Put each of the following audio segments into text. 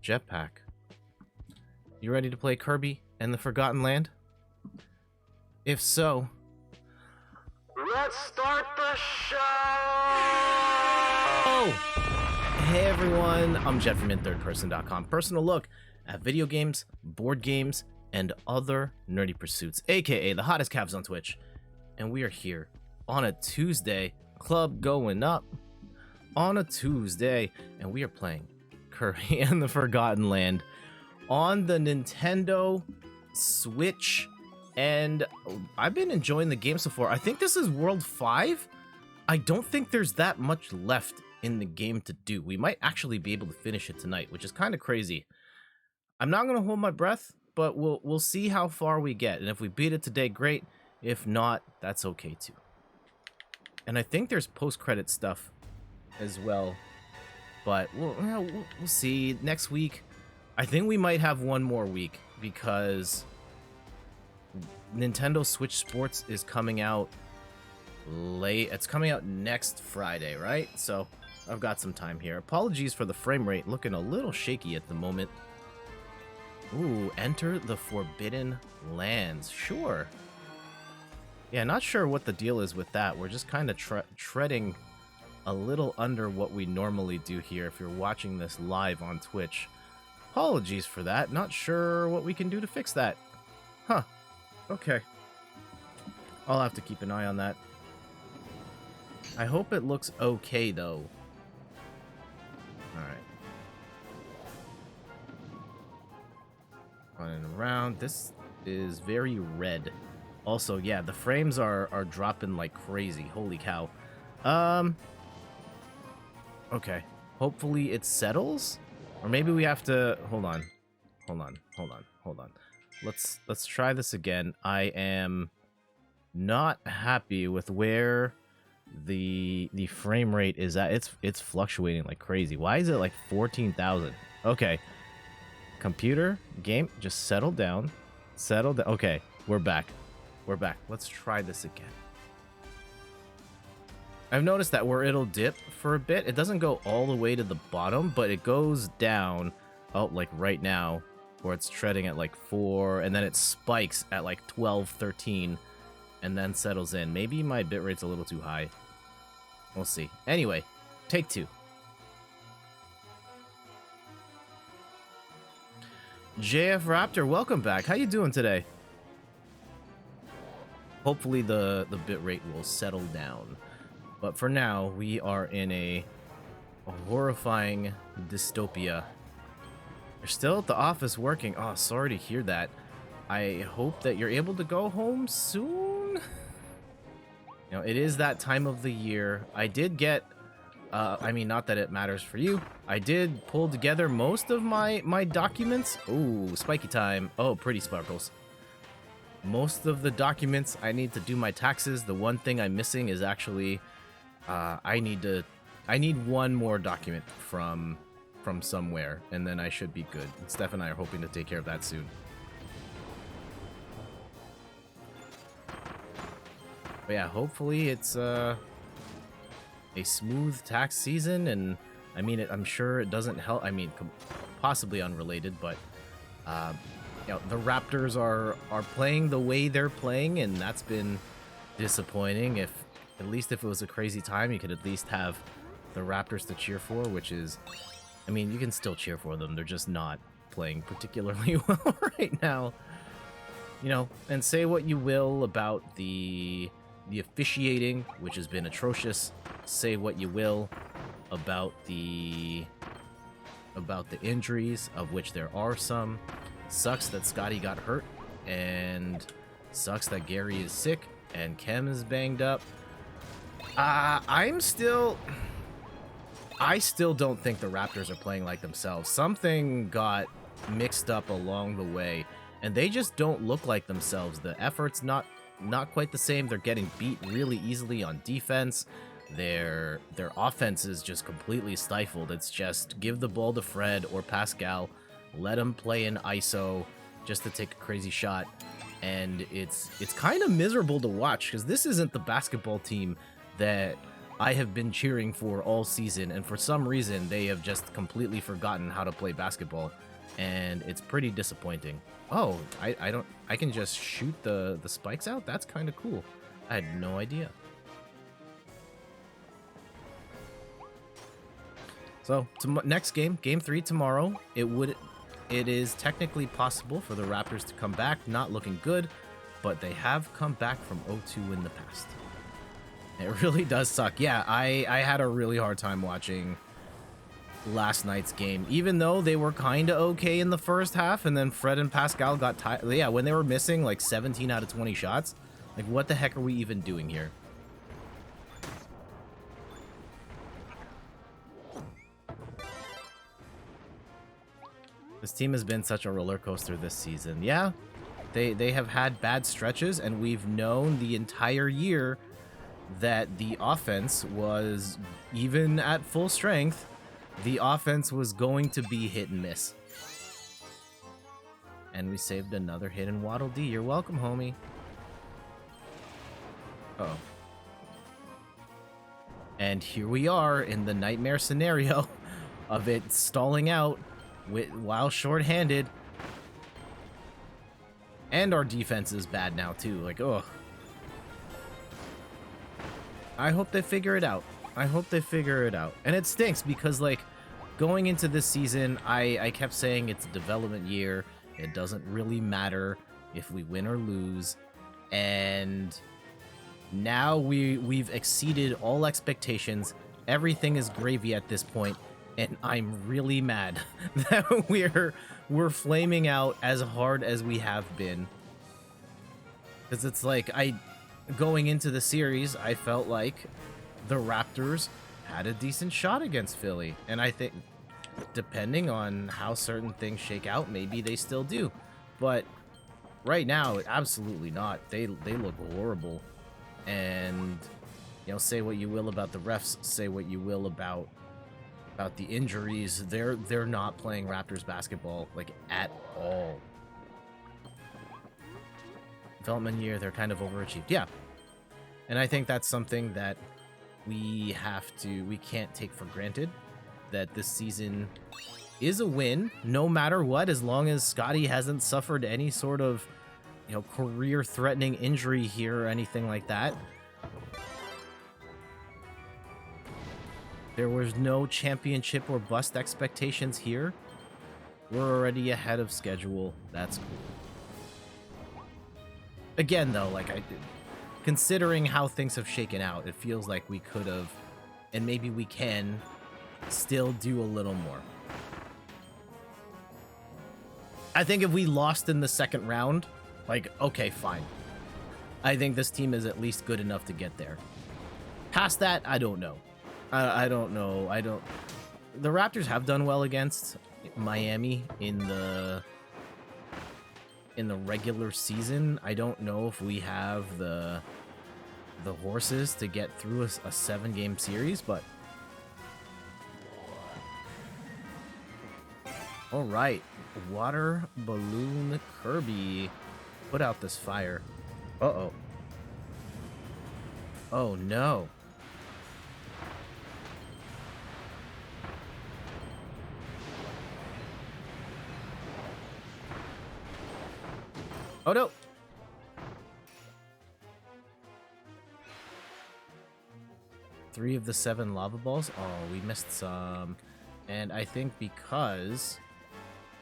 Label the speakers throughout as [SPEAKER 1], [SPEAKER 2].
[SPEAKER 1] jetpack. You ready to play Kirby and the Forgotten Land? If so, let's start the show! Hey everyone, I'm Jet from InThirdPerson.com. Personal look at video games, board games, and other nerdy pursuits, aka the hottest calves on Twitch. And we are here on a Tuesday, club going up on a Tuesday, and we are playing Kirby and the Forgotten Land on the Nintendo Switch. And I've been enjoying the game so far. I think this is World 5. I don't think there's that much left in the game to do. We might actually be able to finish it tonight, which is kind of crazy. I'm not going to hold my breath, but we'll see how far we get. And if we beat it today, great. If not, that's okay too. And I think there's post-credit stuff as well. But we'll see. Next week, I think we might have one more week because Nintendo Switch Sports is coming out late. It's coming out next Friday, right? So I've got some time here. Apologies for the frame rate, looking a little shaky at the moment. Ooh, enter the Forbidden Lands. Sure. Yeah, not sure what the deal is with that. We're just kind of treading a little under what we normally do here if you're watching this live on Twitch. Apologies for that. Not sure what we can do to fix that. Huh. Okay. I'll have to keep an eye on that. I hope it looks okay, though. Alright. Running around. This is very red. Also, yeah, the frames are dropping like crazy. Holy cow. Okay. Hopefully it settles? Or maybe we have to... Hold on. Let's try this again. I am not happy with where the frame rate is at. It's fluctuating like crazy. Why is it like 14,000? Okay. Computer, game, just settle down. Settle down. Okay, we're back. Let's try this again. I've noticed that where it'll dip for a bit, it doesn't go all the way to the bottom, but it goes down, like right now, where it's treading at like 4, and then it spikes at like 12, 13, and then settles in. Maybe my bitrate's a little too high. We'll see. Anyway, take 2. JF Raptor, welcome back. How you doing today? Hopefully the bitrate will settle down. But for now, we are in a horrifying dystopia. You're still at the office working. Oh, sorry to hear that. I hope that you're able to go home soon. You know, it is that time of the year. I did get, I mean, not that it matters for you. I did pull together most of my documents. Ooh, spiky time. Oh, pretty sparkles. Most of the documents I need to do my taxes. The one thing I'm missing is actually... I need one more document from somewhere, and then I should be good. Steph and I are hoping to take care of that soon. But yeah, hopefully it's a smooth tax season, and I mean, I'm sure it doesn't help. I mean, possibly unrelated, but you know, the Raptors are playing the way they're playing, and that's been disappointing. At least if it was a crazy time, you could at least have the Raptors to cheer for, which is, I mean, you can still cheer for them. They're just not playing particularly well right now. You know, and say what you will about the officiating, which has been atrocious. Say what you will about the injuries, of which there are some. Sucks that Scotty got hurt, and sucks that Gary is sick, and Kem is banged up. I still don't think the Raptors are playing like themselves. Something got mixed up along the way, and they just don't look like themselves. The effort's not quite the same. They're getting beat really easily on defense. Their offense is just completely stifled. It's just give the ball to Fred or Pascal, let them play in ISO just to take a crazy shot, and it's kind of miserable to watch because this isn't the basketball team that I have been cheering for all season, and for some reason they have just completely forgotten how to play basketball, and it's pretty disappointing. Oh, I can just shoot the spikes out? That's kind of cool. I had no idea. So, next game, game 3 tomorrow. It is technically possible for the Raptors to come back, not looking good, but they have come back from 0-2 in the past. It really does suck. Yeah, I had a really hard time watching last night's game, even though they were kind of okay in the first half, and then Fred and Pascal got tired. Yeah, when they were missing like 17 out of 20 shots, like what the heck are we even doing here? This team has been such a roller coaster this season. Yeah, they have had bad stretches, and we've known the entire year that the offense was, even at full strength, the offense was going to be hit and miss. And we saved another hit in Waddle D. You're welcome, homie. Uh-oh. And here we are in the nightmare scenario of it stalling out while short-handed. And our defense is bad now, too. Like, ugh. I hope they figure it out. I hope they figure it out. And it stinks because, like, going into this season, I kept saying it's a development year. It doesn't really matter if we win or lose. And now we've exceeded all expectations. Everything is gravy at this point, and I'm really mad that we're flaming out as hard as we have been. Because it's like, going into the series, I felt like the Raptors had a decent shot against Philly. And I think, depending on how certain things shake out, maybe they still do. But right now, absolutely not. They look horrible. And, you know, say what you will about the refs, say what you will about the injuries. They're not playing Raptors basketball, like, at all. Development year, they're kind of overachieved. Yeah. And I think that's something that we can't take for granted, that this season is a win no matter what, as long as Scotty hasn't suffered any sort of, you know, career-threatening injury here or anything like that. There was no championship or bust expectations here. We're already ahead of schedule. That's cool. Again, though, like, considering how things have shaken out, it feels like we could have, and maybe we can, still do a little more. I think if we lost in the second round, like, okay, fine. I think this team is at least good enough to get there. Past that, I don't know. I don't know. The Raptors have done well against Miami in the regular season. I don't know if we have the horses to get through a 7-game series, but all right. Water balloon Kirby, put out this fire. Uh-oh. Oh no. Oh no. Three of the 7 lava balls. Oh, we missed some. And I think because,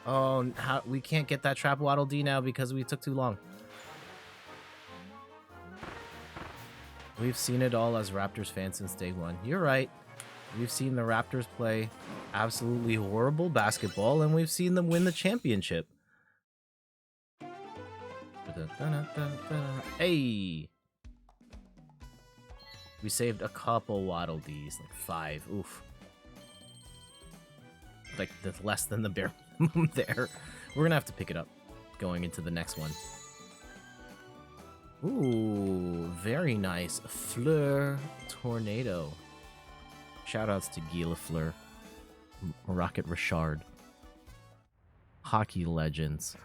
[SPEAKER 1] oh, we can't get that trap Waddle D now because we took too long. We've seen it all as Raptors fans since day one. You're right. We've seen the Raptors play absolutely horrible basketball, and we've seen them win the championship. Hey! We saved a couple Waddle Ds, like 5. Oof. Like, that's less than the bare minimum there. We're gonna have to pick it up going into the next one. Ooh, very nice. Fleur Tornado. Shoutouts to Guy Lafleur, Rocket Richard. Hockey legends.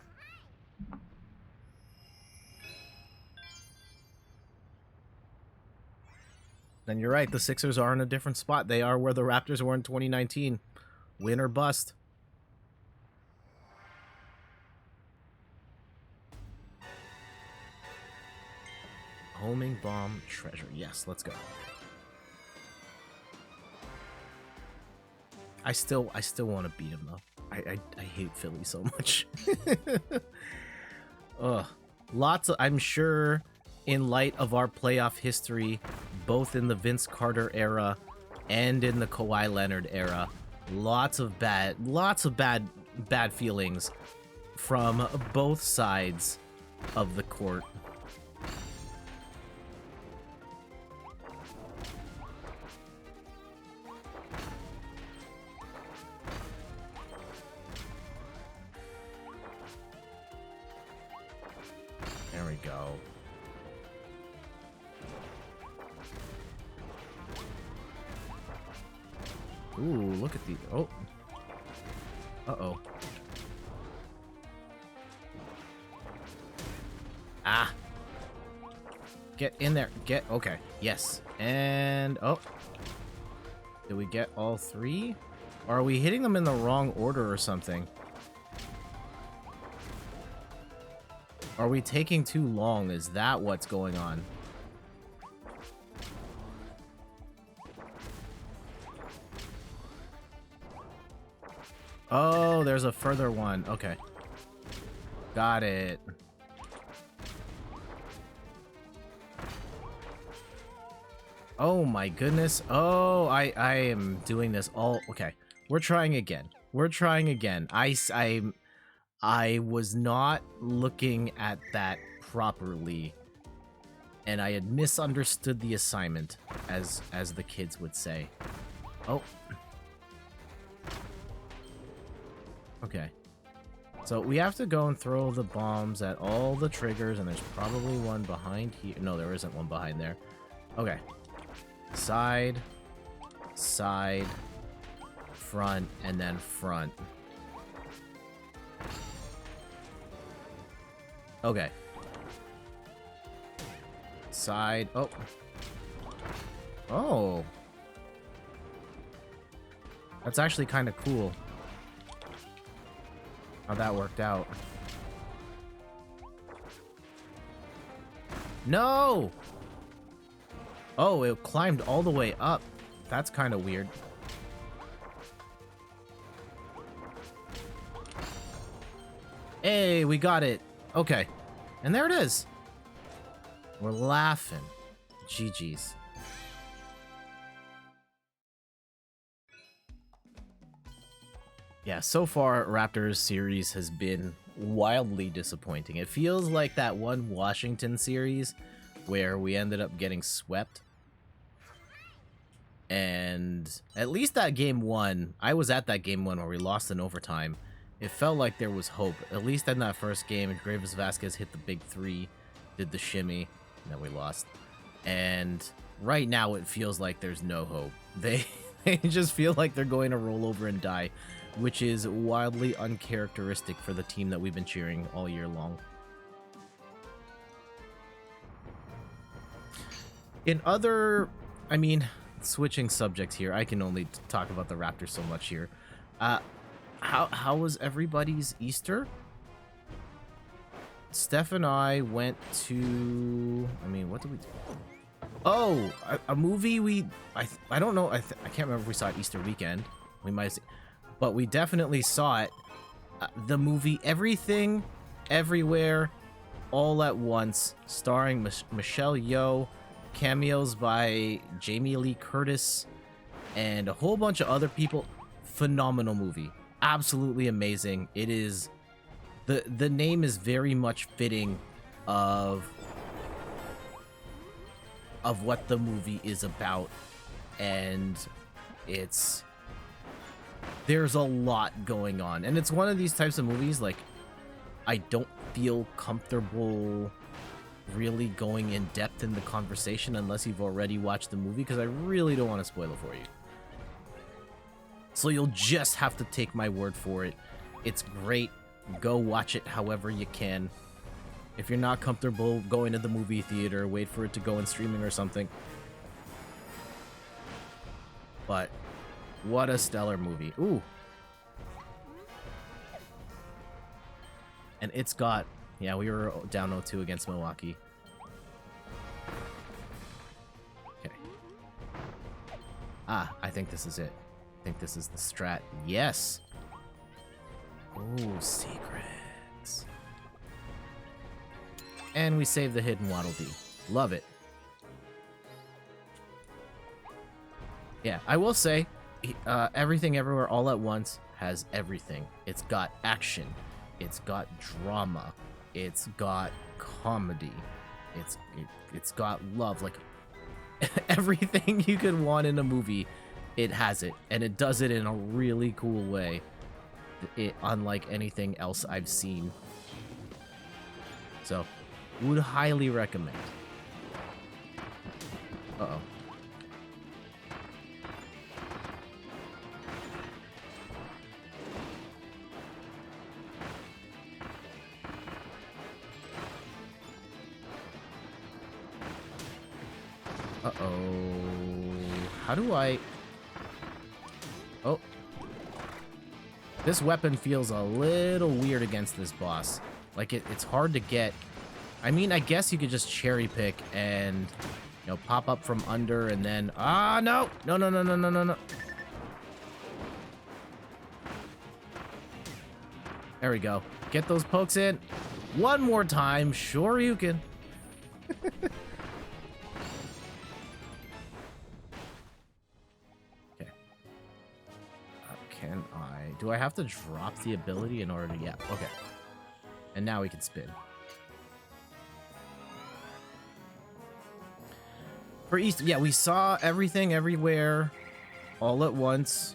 [SPEAKER 1] then you're right. The Sixers are in a different spot. They are where the Raptors were in 2019. Win or bust. Homing bomb treasure. Yes, let's go. I still want to beat him though. I hate Philly so much. Ugh. Lots of, I'm sure, in light of our playoff history, both in the Vince Carter era and in the Kawhi Leonard era, lots of bad feelings from both sides of the court. There we go. Ooh, look at the... Oh. Uh-oh. Ah. Get in there. Get... Okay. Yes. And... Oh. Did we get all three? Or are we hitting them in the wrong order or something? Are we taking too long? Is that what's going on? Oh, there's a further one. Okay. Got it. Oh my goodness. Oh, I am doing this all... Okay. We're trying again. We're trying again. I was not looking at that properly, and I had misunderstood the assignment, as the kids would say. Oh. Okay. So we have to go and throw the bombs at all the triggers, and there's probably one behind here. No, there isn't one behind there. Okay. Side, side, front, and then front. Okay. Side. Oh. Oh. That's actually kind of cool how that worked out. No! Oh, it climbed all the way up. That's kind of weird. Hey, we got it. Okay. And there it is. We're laughing. GG's. Yeah, so far, Raptors series has been wildly disappointing. It feels like that one Washington series where we ended up getting swept. And at least that game one, I was at that game one where we lost in overtime. It felt like there was hope. At least in that first game, Gravis Vasquez hit the big three, did the shimmy, and then we lost. And right now, it feels like there's no hope. They just feel like they're going to roll over and die, which is wildly uncharacteristic for the team that we've been cheering all year long. In other, I mean, switching subjects here, I can only talk about the Raptors so much here. How was everybody's Easter? Steph and I went to... I mean, what did we do? Oh, a movie I don't know. I can't remember if we saw it Easter weekend. We might, but we definitely saw it. The movie Everything, Everywhere, All at Once, starring Michelle Yeoh, cameos by Jamie Lee Curtis, and a whole bunch of other people. Phenomenal movie. Absolutely amazing. It is... The name is very much fitting of what the movie is about, and there's a lot going on, and it's one of these types of movies, like, I don't feel comfortable really going in depth in the conversation unless you've already watched the movie, because I really don't want to spoil it for you. So you'll just have to take my word for it. It's great. Go watch it however you can. If you're not comfortable going to the movie theater, wait for it to go in streaming or something. But what a stellar movie. Ooh. And it's got... Yeah, we were down 0-2 against Milwaukee. Okay. Ah, I think this is it. I think this is the strat. Yes! Ooh, secrets. And we save the hidden Waddle Dee. Love it. Yeah, I will say, Everything Everywhere All at Once has everything. It's got action. It's got drama. It's got comedy. It's got love. Like, everything you could want in a movie, it has it. And it does it in a really cool way. Unlike anything else I've seen. So, would highly recommend. Uh-oh. Uh-oh. How do I... Oh. This weapon feels a little weird against this boss. Like, it's hard to get... I mean, I guess you could just cherry pick and, you know, pop up from under and then... Ah, no! No, no, no, no, no, no, no. There we go. Get those pokes in. One more time. Sure you can. Okay. Can I... Do I have to drop the ability in order to... Yeah, okay. And now we can spin. For Easter, yeah, we saw Everything Everywhere All at Once.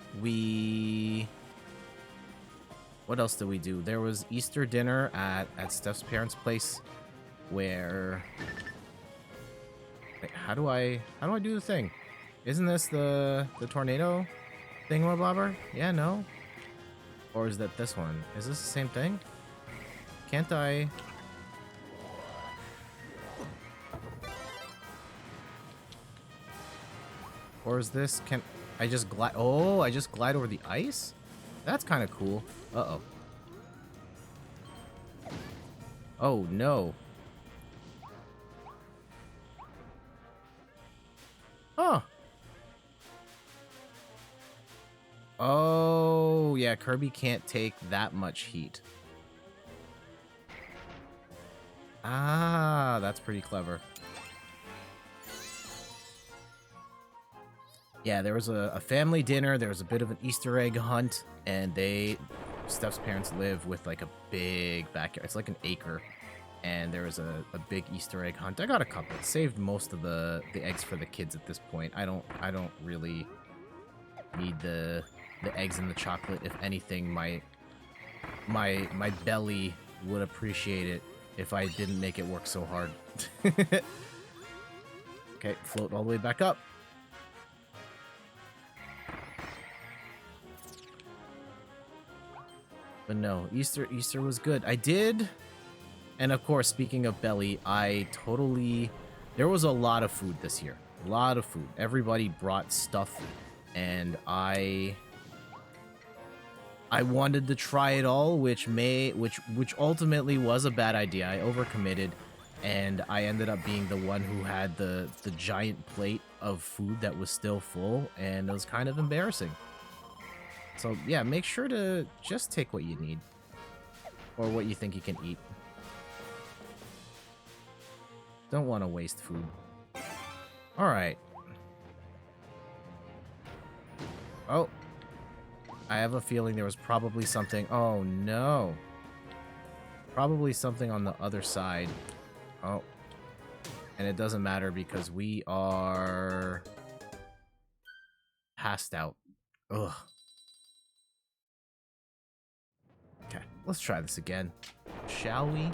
[SPEAKER 1] What else did we do? There was Easter dinner at Steph's parents' place, where... Wait, how do I do the thing? Isn't this the tornado thingamabobber? Yeah, no? Or is that this one? Is this the same thing? Can't I... Or is this... Can I just glide... Oh, I just glide over the ice? That's kind of cool. Uh-oh. Oh, no. Huh. Oh, yeah, Kirby can't take that much heat. Ah, that's pretty clever. Yeah, there was a family dinner, there was a bit of an Easter egg hunt, and Steph's parents live with like a big backyard. It's like an acre, and there was a big Easter egg hunt. I got a couple. Saved most of the eggs for the kids at this point. I don't really need the eggs and the chocolate. If anything, my belly would appreciate it if I didn't make it work so hard. Okay, float all the way back up. But no, Easter was good. I did, and of course, speaking of belly, there was a lot of food this year. A lot of food. Everybody brought stuff, and I wanted to try it all, which ultimately was a bad idea. I overcommitted, and I ended up being the one who had the giant plate of food that was still full, and it was kind of embarrassing. So, yeah, make sure to just take what you need. Or what you think you can eat. Don't want to waste food. Alright. Oh. I have a feeling there was probably something... Oh, no. Probably something on the other side. Oh. And it doesn't matter because we are... passed out. Ugh. Okay, let's try this again. Shall we?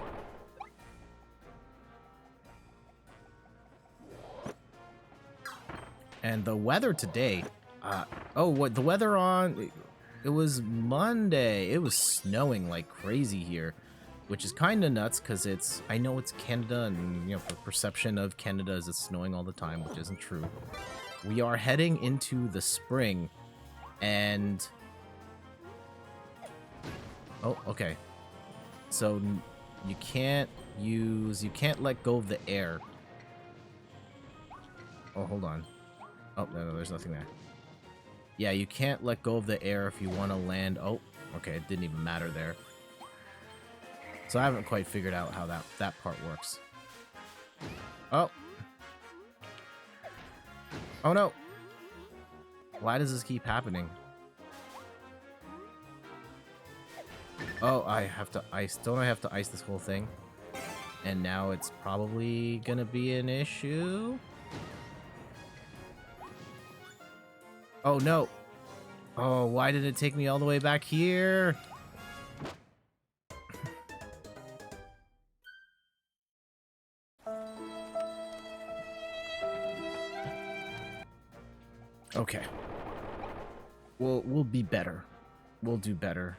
[SPEAKER 1] And the weather today... the weather on... It was Monday. It was snowing like crazy here, which is kind of nuts because I know it's Canada, and, you know, the perception of Canada is it's snowing all the time, which isn't true. We are heading into the spring, and... Oh, okay. So you can't let go of the air. Oh, hold on. Oh, no, there's nothing there. Yeah, you can't let go of the air if you want to land. Oh, okay, it didn't even matter there. So I haven't quite figured out how that part works. Oh. Oh, no. Why does this keep happening? Oh, I have to ice. Don't I have to ice this whole thing? And now it's probably gonna be an issue. Oh, no. Oh, why did it take me all the way back here? Okay. We'll be better. We'll do better.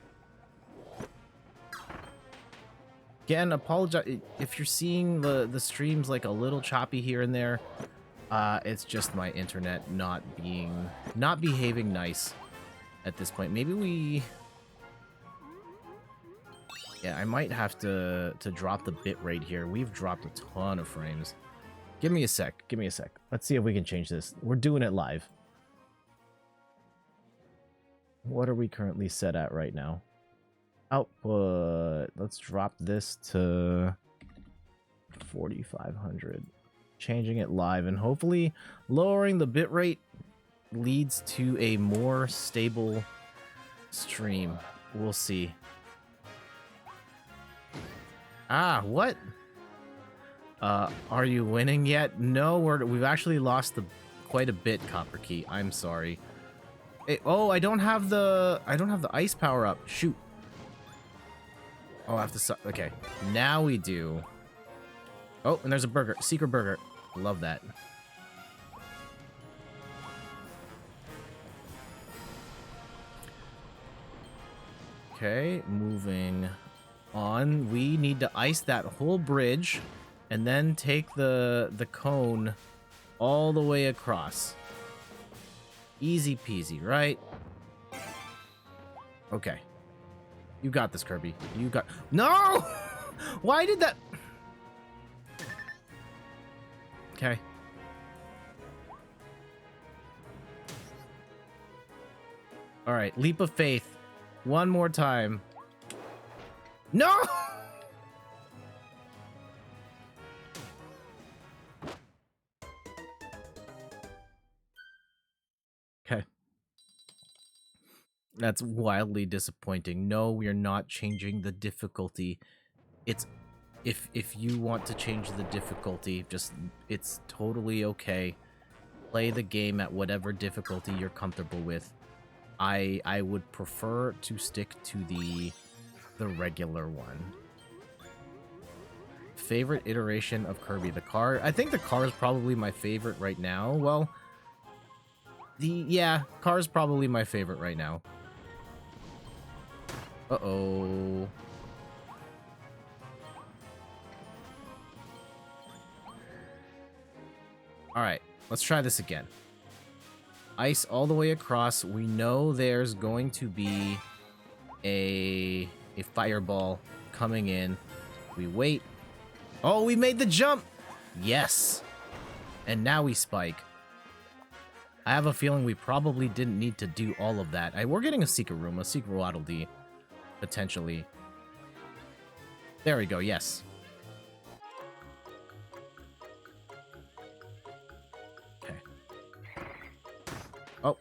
[SPEAKER 1] Again, apologize if you're seeing the streams like a little choppy here and there. It's just my internet not behaving nice at this point. Maybe we... Yeah, I might have to drop the bit rate here. We've dropped a ton of frames. Give me a sec. Give me a sec. Let's see if we can change this. We're doing it live. What are we currently set at right now? Output. Let's drop this to 4,500. Changing it live, and hopefully lowering the bitrate leads to a more stable stream. We'll see. Ah, what? Are you winning yet? No, we've actually lost quite a bit, Copper Key. I'm sorry. Oh, I don't have the ice power up. Shoot. Oh, I have to... Okay, now we do. Oh, and there's a burger. Secret burger. Love that. Okay, moving on. We need to ice that whole bridge and then take the cone all the way across. Easy peasy, right? Okay. You got this, Kirby. You got... No! Why did that... Okay. All right, leap of faith. One more time. No! Okay. That's wildly disappointing. No, we are not changing the difficulty. It's... If you want to change the difficulty, it's totally okay. Play the game at whatever difficulty you're comfortable with. I would prefer to stick to the regular one. Favorite iteration of Kirby? The car? I think the car is probably my favorite right now. Well, car is probably my favorite right now. Uh-oh. Alright, let's try this again. Ice all the way across. We know there's going to be a fireball coming in. We wait. Oh, we made the jump! Yes! And now we spike. I have a feeling we probably didn't need to do all of that. We're getting a secret room, a secret Waddle Dee, potentially. There we go, yes. Oh.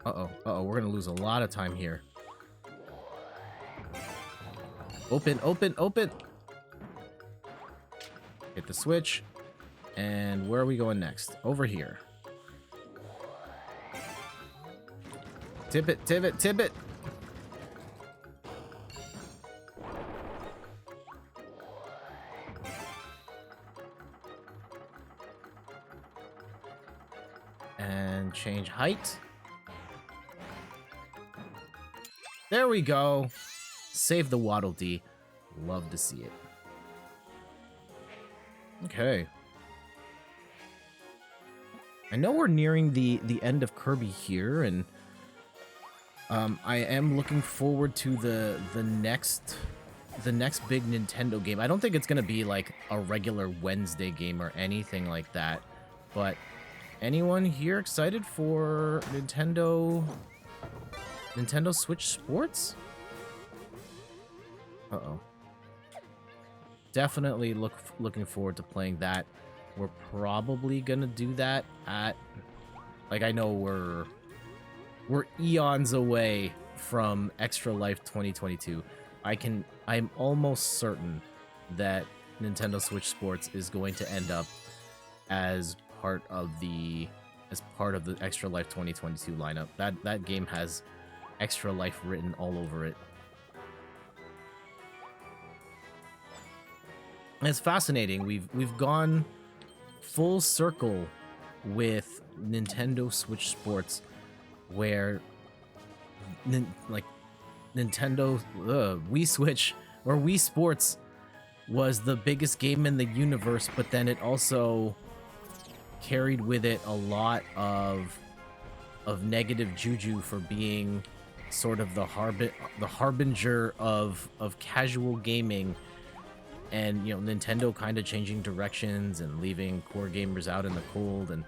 [SPEAKER 1] Uh-oh. Uh-oh. We're gonna lose a lot of time here. Open, open, open! Hit the switch. And where are we going next? Over here. Tip it, tip it, tip it! And change height. There we go. Save the Waddle Dee. Love to see it. Okay. I know we're nearing the end of Kirby here, and I am looking forward to the next big Nintendo game. I don't think it's gonna be like a regular Wednesday game or anything like that, but anyone here excited for Nintendo Switch Sports? Uh-oh. Definitely looking forward to playing that. We're probably gonna do that at, like, I know we're eons away from Extra Life 2022. I'm almost certain that Nintendo Switch Sports is going to end up as part of the Extra Life 2022 lineup. That game has Extra Life written all over it. And it's fascinating. We've gone full circle with Nintendo Switch Sports, where Nintendo Wii Switch or Wii Sports was the biggest game in the universe, but then it also carried with it a lot of negative juju for being sort of the harbinger of casual gaming. And, you know, Nintendo kind of changing directions and leaving core gamers out in the cold, and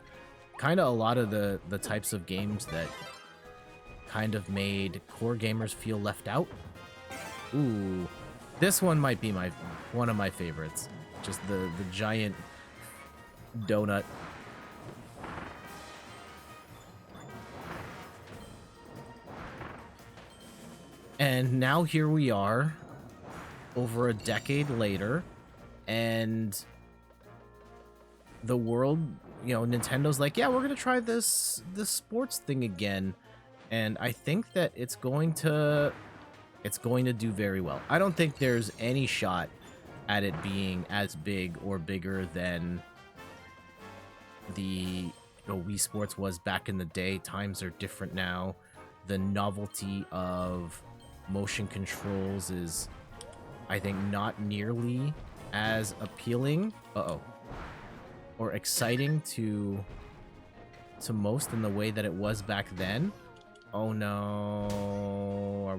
[SPEAKER 1] kind of a lot of the types of games that kind of made core gamers feel left out. Ooh, this one might be one of my favorites. Just the giant donut. And now here we are, over a decade later, and the world, you know, Nintendo's like, yeah, we're gonna try this sports thing again, and I think that it's going to do very well. I don't think there's any shot at it being as big or bigger than the Wii Sports was back in the day. Times are different now. The novelty of motion controls is, I think, not nearly as appealing or exciting to most in the way that it was back then. Oh no,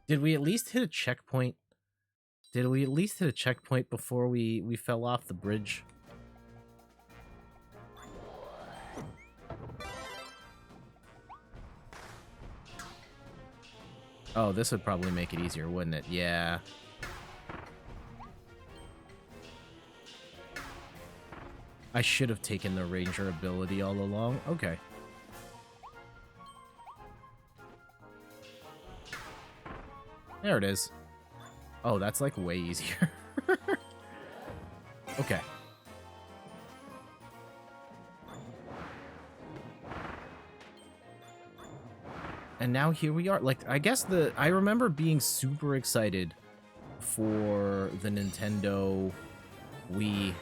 [SPEAKER 1] did we at least hit a checkpoint? Did we at least hit a checkpoint before we fell off the bridge? Oh, this would probably make it easier, wouldn't it? Yeah. I should have taken the Ranger ability all along. Okay. There it is. Oh, that's like way easier. Okay. And now here we are. Like, I guess I remember being super excited for the Nintendo Wii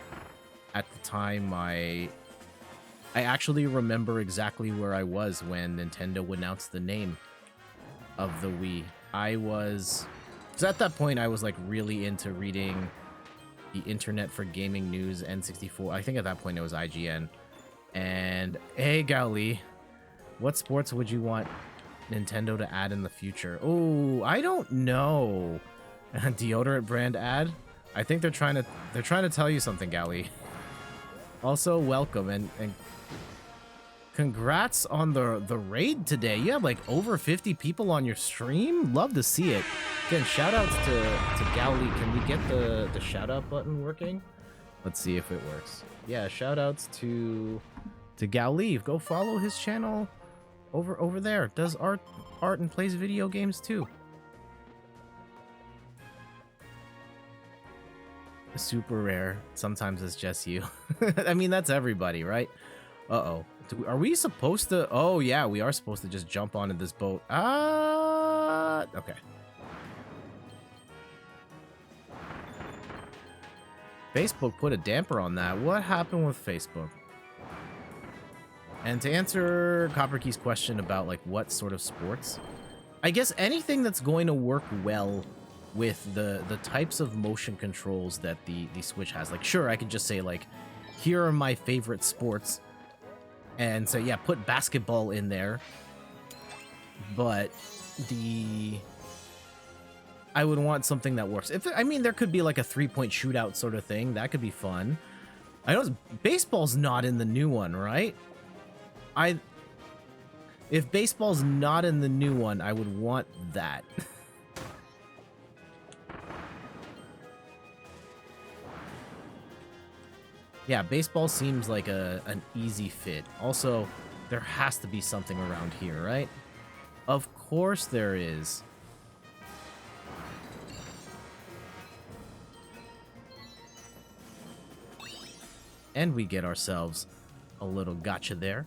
[SPEAKER 1] at the time. I actually remember exactly where I was when Nintendo announced the name of the Wii. Because at that point I was like really into reading the Internet for Gaming News, N64. I think at that point it was IGN. And hey, Gaoli, what sports would you want Nintendo to add in the future? Oh, I don't know. Deodorant brand ad? I think they're trying to tell you something, Gaoli. Also, welcome and congrats on the raid today. You have like over 50 people on your stream. Love to see it. Again, shout outs to Gaoli. Can we get the shout out button working? Let's see if it works. Yeah, shout outs to Gaoli. Go follow his channel over there. Does art and plays video games too. Super rare. Sometimes it's just you. I mean, that's everybody, right? Uh-oh. Are we supposed to? Oh, yeah, we are supposed to just jump onto this boat. Okay. Facebook put a damper on that. What happened with Facebook? And to answer Copper Key's question about, like, what sort of sports, I guess anything that's going to work well with the types of motion controls that the Switch has. Like, sure, I could just say, like, here are my favorite sports. And so, yeah, put basketball in there. But I would want something that works. I mean, there could be like a 3-point shootout sort of thing. That could be fun. I know baseball's not in the new one, right? If baseball's not in the new one, I would want that. Yeah, baseball seems like an easy fit. Also, there has to be something around here, right? Of course there is. And we get ourselves a little gotcha there.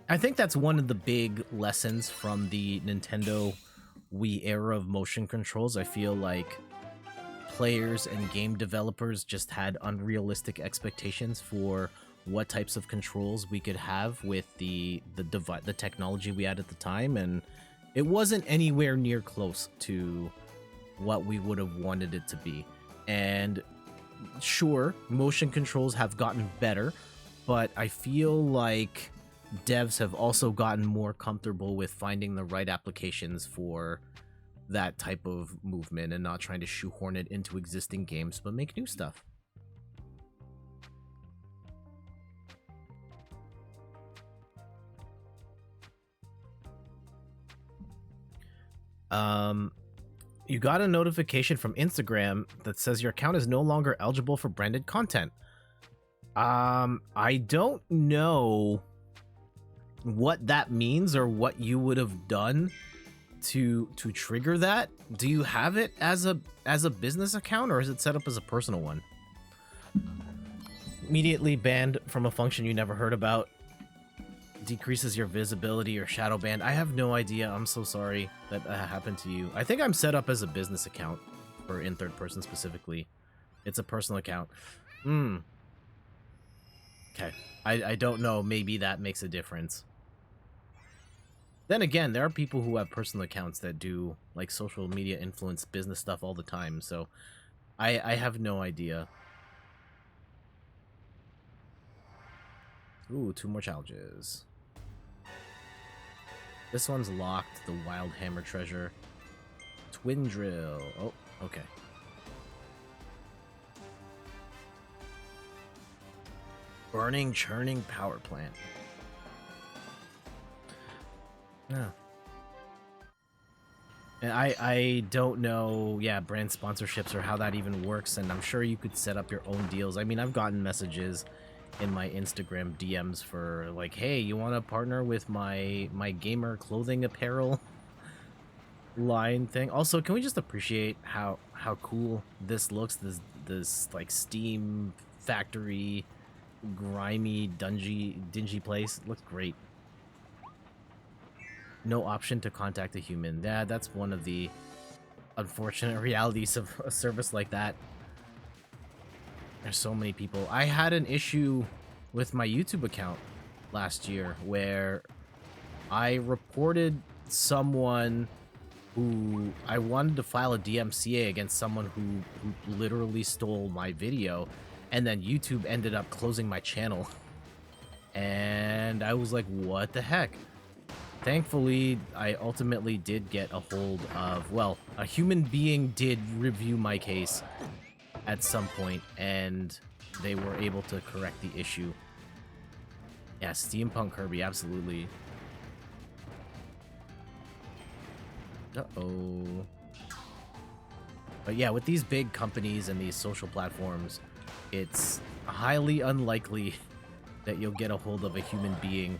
[SPEAKER 1] I think that's one of the big lessons from the Nintendo Wii era of motion controls. I feel like players and game developers just had unrealistic expectations for what types of controls we could have with the technology we had at the time, and it wasn't anywhere near close to what we would have wanted it to be. And sure, motion controls have gotten better, but I feel like devs have also gotten more comfortable with finding the right applications for that type of movement and not trying to shoehorn it into existing games, but make new stuff. You got a notification from Instagram that says your account is no longer eligible for branded content. I don't know what that means or what you would have done to trigger that. Do you have it as a business account, or is it set up as a personal one? Immediately banned from a function you never heard about. Decreases your visibility or shadow banned. I have no idea. I'm so sorry that happened to you. I think I'm set up as a business account for in third person specifically. It's a personal account. Okay. I don't know. Maybe that makes a difference. Then again, there are people who have personal accounts that do like social media influence business stuff all the time. So I have no idea. Ooh, 2 more challenges. This one's locked. The Wild Hammer Treasure. Twin Drill. Oh, okay. Burning Churning Power Plant. Yeah. And I don't know, yeah, brand sponsorships or how that even works, and I'm sure you could set up your own deals. I mean, I've gotten messages in my Instagram DMs for like, hey, you want to partner with my gamer clothing apparel line thing? Also, can we just appreciate how cool this looks? This like Steam factory, grimy, dingy place. It looks great. No option to contact a human. Yeah, that's one of the unfortunate realities of a service like that. There's so many people. I had an issue with my YouTube account last year where I reported someone who I wanted to file a DMCA against someone who literally stole my video, and then YouTube ended up closing my channel. And I was like, what the heck? Thankfully, I ultimately did get a hold of, well, a human being did review my case at some point, and they were able to correct the issue. Yeah, Steampunk Kirby, absolutely. Uh-oh. But yeah, with these big companies and these social platforms, it's highly unlikely that you'll get a hold of a human being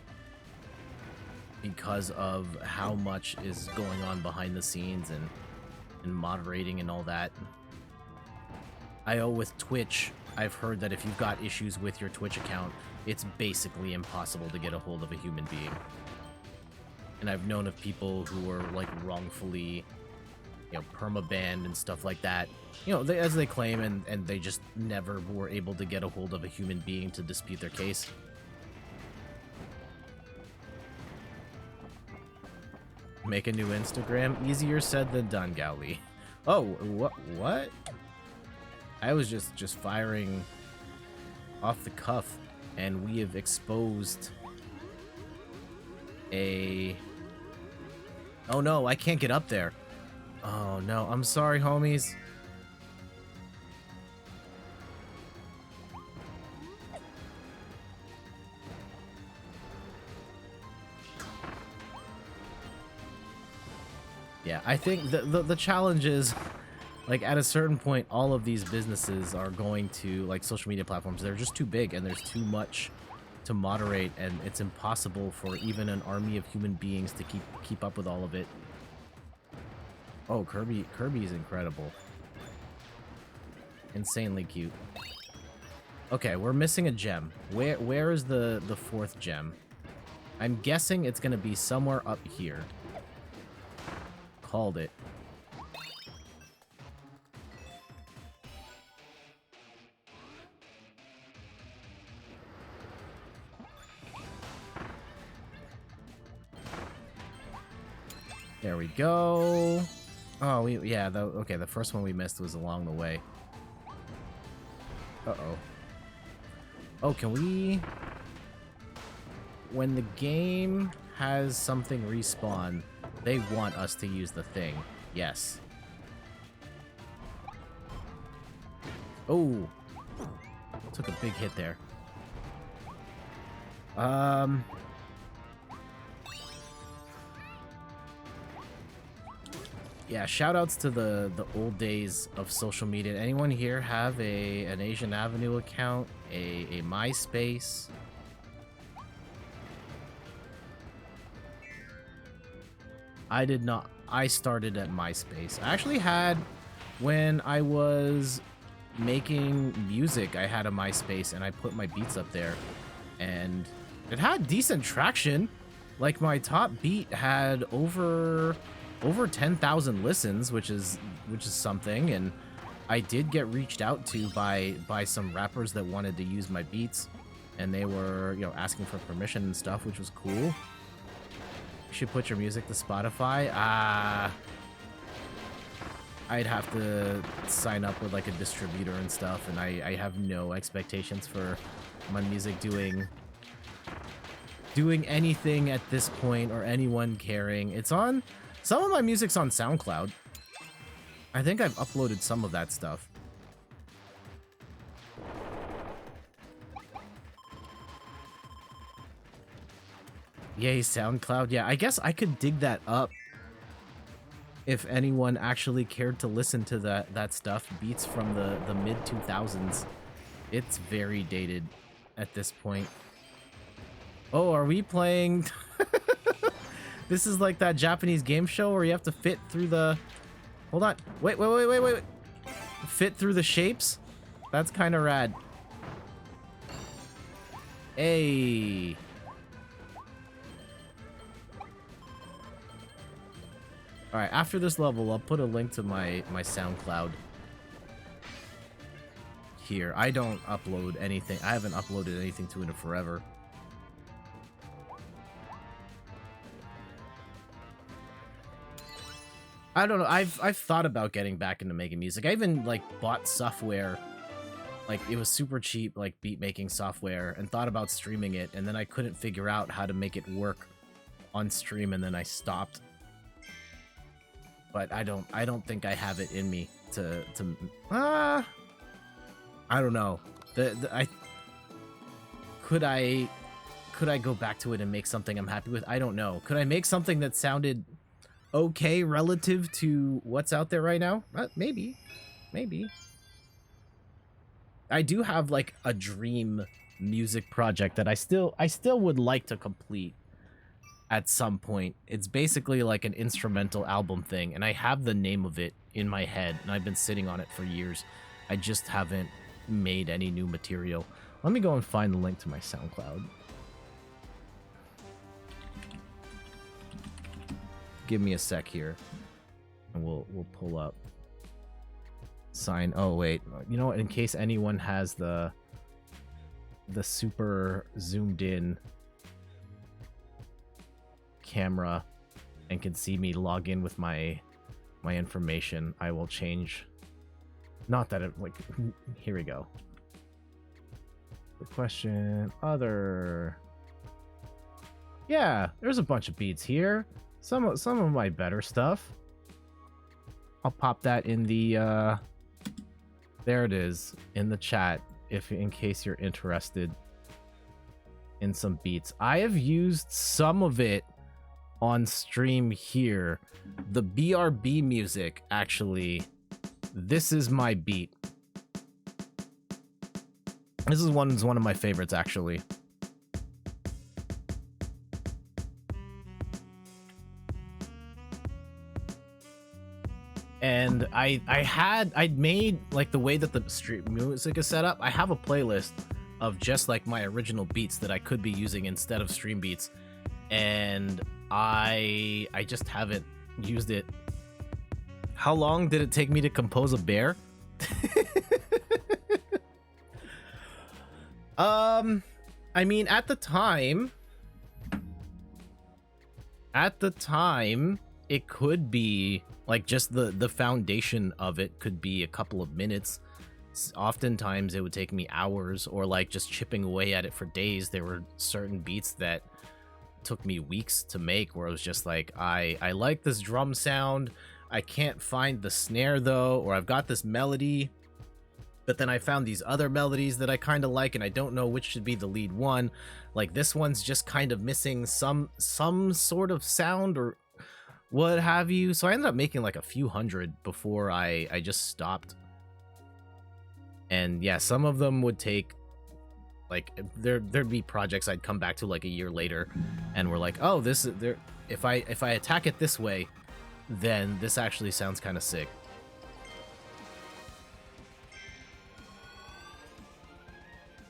[SPEAKER 1] because of how much is going on behind the scenes and moderating and all that. I know with Twitch, I've heard that if you've got issues with your Twitch account, it's basically impossible to get a hold of a human being. And I've known of people who were like wrongfully, you know, perma-banned and stuff like that, you know, as they claim, and they just never were able to get a hold of a human being to dispute their case. Make a new Instagram. Easier said than done, Gaoli. Oh, what? I was just firing off the cuff, and we have exposed a... Oh no, I can't get up there. Oh no, I'm sorry, homies. Yeah, I think the challenge is, like, at a certain point, all of these businesses are going to, like, social media platforms, they're just too big and there's too much to moderate, and it's impossible for even an army of human beings to keep up with all of it. Oh, Kirby is incredible. Insanely cute. Okay, we're missing a gem. Where is the fourth gem? I'm guessing it's gonna be somewhere up here. Called it. There we go. Oh, yeah, okay, the first one we missed was along the way. Uh-oh. Oh, can we... When the game has something respawn, they want us to use the thing. Yes. Oh. Took a big hit there. Yeah, shoutouts to the old days of social media. Anyone here have an Asian Avenue account? A MySpace? I did not. I started at MySpace. I actually had, when I was making music, I had a MySpace and I put my beats up there, and it had decent traction. Like, my top beat had over 10,000 listens, which is something, and I did get reached out to by some rappers that wanted to use my beats, and they were, you know, asking for permission and stuff, which was cool. You should put your music to Spotify. I'd have to sign up with like a distributor and stuff, and I have no expectations for my music doing anything at this point, or anyone caring. It's on, some of my music's on SoundCloud. I think I've uploaded some of that stuff. Yay, SoundCloud. Yeah, I guess I could dig that up if anyone actually cared to listen to that stuff. Beats from the mid-2000s. It's very dated at this point. Oh, are we playing... This is like that Japanese game show where you have to fit through the... Hold on. Wait. Fit through the shapes? That's kind of rad. Hey. Alright, after this level, I'll put a link to my SoundCloud here. I don't upload anything. I haven't uploaded anything to it in forever. I don't know. I've thought about getting back into making music. I even like bought software, like it was super cheap, like beat making software, and thought about streaming it, and then I couldn't figure out how to make it work on stream, and then I stopped. But I don't think I have it in me to I don't know. Could I go back to it and make something I'm happy with? I don't know. Could I make something that sounded okay relative to what's out there right now? Maybe. I do have like a dream music project that I still would like to complete at some point. It's basically like an instrumental album thing, and I have the name of it in my head, and I've been sitting on it for years. I just haven't made any new material. Let me go and find the link to my SoundCloud. Give me a sec here, and we'll pull up. Sign. Oh wait, you know what? In case anyone has the super zoomed in camera, and can see me log in with my information, I will change. Not that it, like, here we go. The question, other. Yeah, there's a bunch of beats here. Some of my better stuff. I'll pop that in the there it is in the chat if in case you're interested in some beats. I have used some of it on stream here. The BRB music, actually. This is my beat. This is one of my favorites, actually. And I'd made, like, the way that the stream music is set up, I have a playlist of just like my original beats that I could be using instead of stream beats, and I just haven't used it. How long did it take me to compose a bear? I mean, at the time, it could be like just the foundation of it could be a couple of minutes. Oftentimes it would take me hours, or like just chipping away at it for days. There were certain beats that took me weeks to make, where it was just like, I like this drum sound, I can't find the snare though, or I've got this melody, but then I found these other melodies that I kind of like, and I don't know which should be the lead one. Like, this one's just kind of missing some sort of sound or what have you. So I ended up making like a few hundred before I just stopped. And yeah, some of them would take, like, there'd be projects I'd come back to like a year later, and we're like, oh, this is there. If I attack it this way, then this actually sounds kind of sick.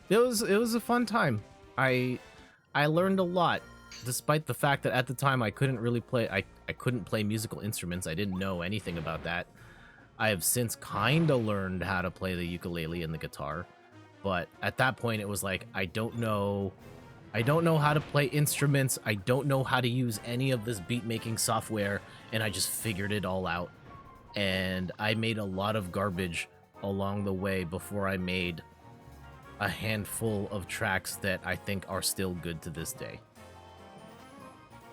[SPEAKER 1] It was a fun time. I learned a lot, despite the fact that at the time I couldn't really play. I couldn't play musical instruments. I didn't know anything about that. I have since kind of learned how to play the ukulele and the guitar, but at that point it was like, I don't know how to play instruments. I don't know how to use any of this beat making software, and I just figured it all out. And I made a lot of garbage along the way before I made a handful of tracks that I think are still good to this day.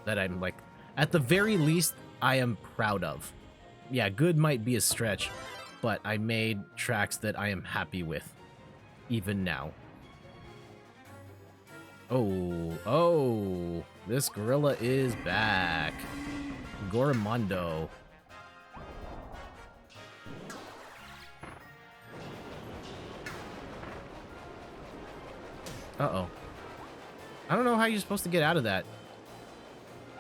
[SPEAKER 1] That I'm like, at the very least, I am proud of. Yeah, good might be a stretch, but I made tracks that I am happy with, even now. Oh, this gorilla is back. Gorimondo. Uh-oh. I don't know how you're supposed to get out of that.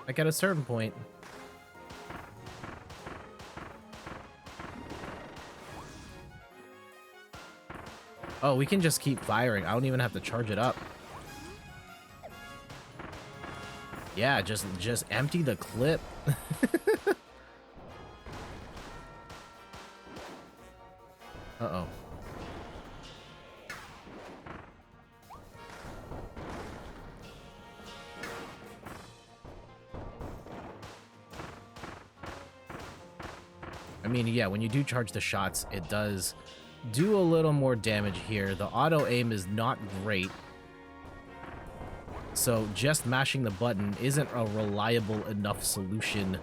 [SPEAKER 1] Like, at a certain point. Oh, we can just keep firing. I don't even have to charge it up. Yeah, just empty the clip. Uh-oh. I mean, yeah, when you do charge the shots, it does do a little more damage here. The auto aim is not great, so just mashing the button isn't a reliable enough solution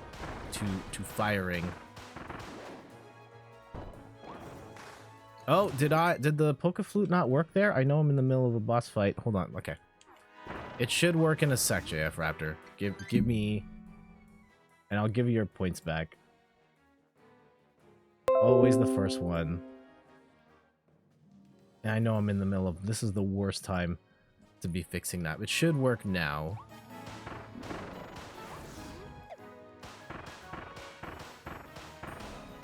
[SPEAKER 1] to firing. Oh, did the polka flute not work there? I know I'm in the middle of a boss fight. Hold on. Okay, it should work in a sec, JF Raptor. Give me, and I'll give you your points back. Always the first one. And I know I'm in the middle of... This is the worst time to be fixing that. It should work now.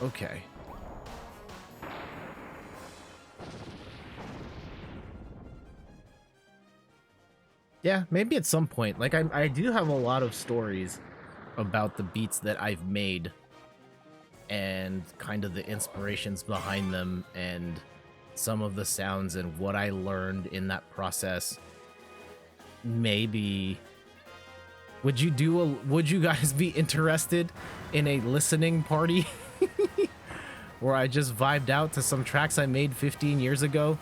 [SPEAKER 1] Okay. Yeah, maybe at some point. Like, I do have a lot of stories about the beats that I've made and kind of the inspirations behind them and some of the sounds and what I learned in that process. Maybe Would you guys be interested in a listening party where I just vibed out to some tracks I made 15 years ago?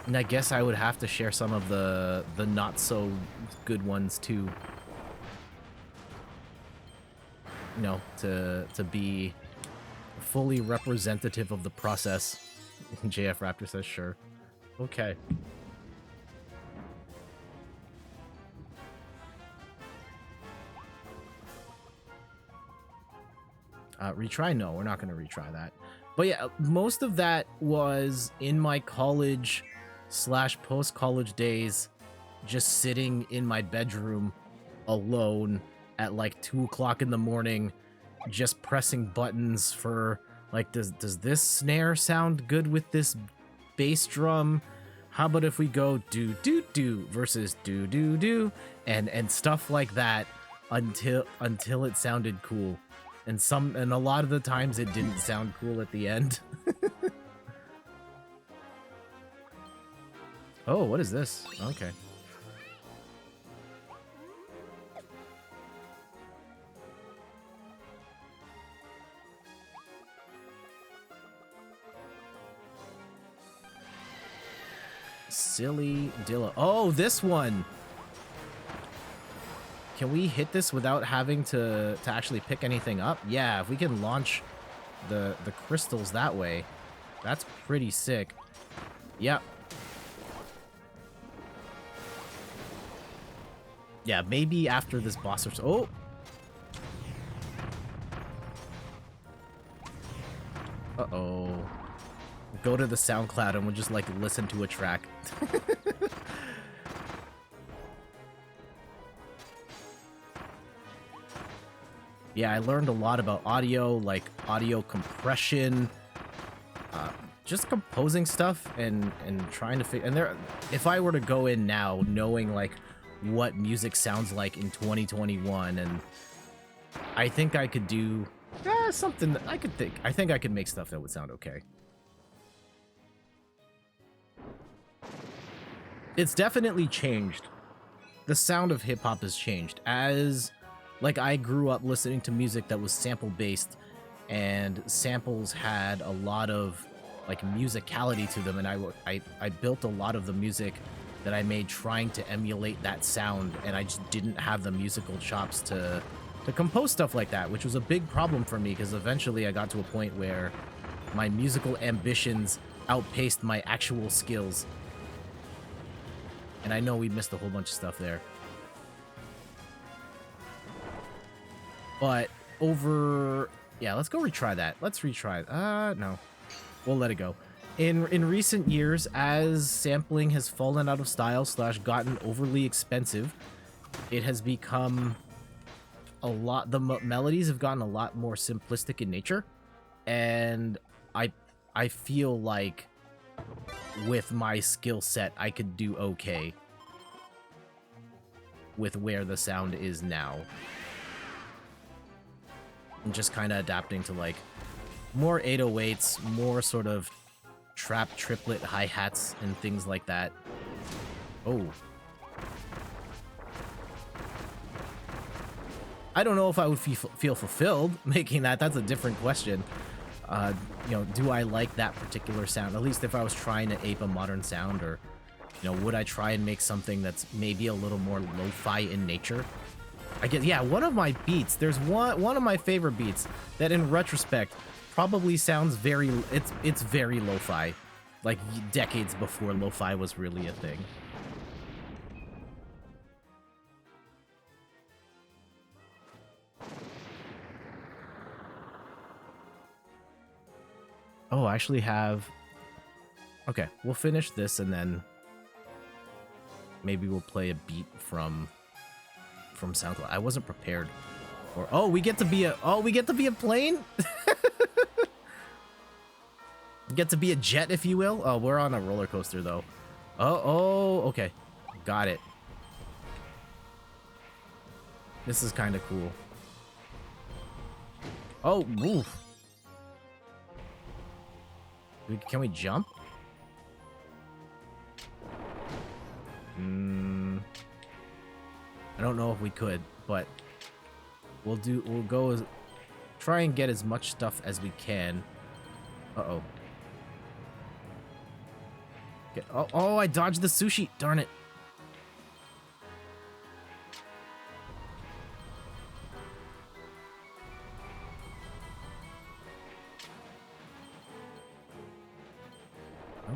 [SPEAKER 1] And I guess I would have to share some of the not so good ones too. You know, to be fully representative of the process. JF Raptor says sure. Okay. Retry? No, we're not going to retry that. But yeah, most of that was in my college / post-college days, just sitting in my bedroom alone at like 2 o'clock in the morning, just pressing buttons for like, does this snare sound good with this bass drum? How about if we go do do do versus do do do and stuff like that until it sounded cool. And a lot of the times it didn't sound cool at the end. Oh, what is this? Okay. Silly Dilla. Oh, this one! Can we hit this without having to actually pick anything up? Yeah, if we can launch the crystals that way, that's pretty sick. Yep. Yeah, maybe after this boss or so. Oh! Uh-oh. Go to the SoundCloud and we'll just, like, listen to a track. Yeah, I learned a lot about audio, like audio compression, just composing stuff and trying to figure. And if I were to go in now knowing like what music sounds like in 2021, and I think I could do something that I think I could make stuff that would sound okay. It's definitely changed. The sound of hip hop has changed as like I grew up listening to music that was sample based, and samples had a lot of like musicality to them, and I built a lot of the music that I made trying to emulate that sound, and I just didn't have the musical chops to compose stuff like that, which was a big problem for me because eventually I got to a point where my musical ambitions outpaced my actual skills. And I know we missed a whole bunch of stuff there. But yeah, let's go retry that. Let's retry. No. We'll let it go. In recent years, as sampling has fallen out of style / gotten overly expensive, it has become a lot. The melodies have gotten a lot more simplistic in nature, and I feel like with my skill set, I could do okay with where the sound is now. And just kind of adapting to like more 808s, more sort of trap triplet hi-hats and things like that. Oh. I don't know if I would feel fulfilled making that. That's a different question. You know, do I like that particular sound? At least if I was trying to ape a modern sound, or, you know, would I try and make something that's maybe a little more lo-fi in nature? I guess, yeah, one of my beats, there's one of my favorite beats that in retrospect probably sounds very, it's very lo-fi, like decades before lo-fi was really a thing. Oh, I actually have... Okay, we'll finish this and then maybe we'll play a beat from SoundCloud. I wasn't prepared for... Oh, we get to be a plane? Get to be a jet, if you will. Oh, we're on a roller coaster though. Oh, okay. Got it. This is kind of cool. Oh, oof. Can we jump? I don't know if we could, but we'll go try and get as much stuff as we can. Uh-oh. Oh, I dodged the sushi. Darn it.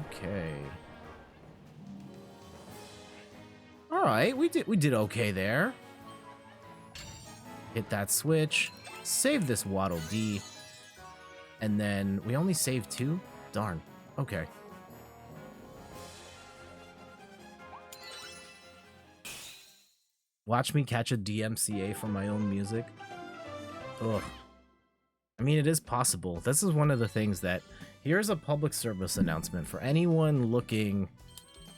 [SPEAKER 1] Okay. All right, we did okay there. Hit that switch. Save this Waddle Dee. And then we only saved 2? Darn. Okay. Watch me catch a DMCA from my own music. Ugh. I mean, it is possible. This is one of the things that... Here's a public service announcement for anyone looking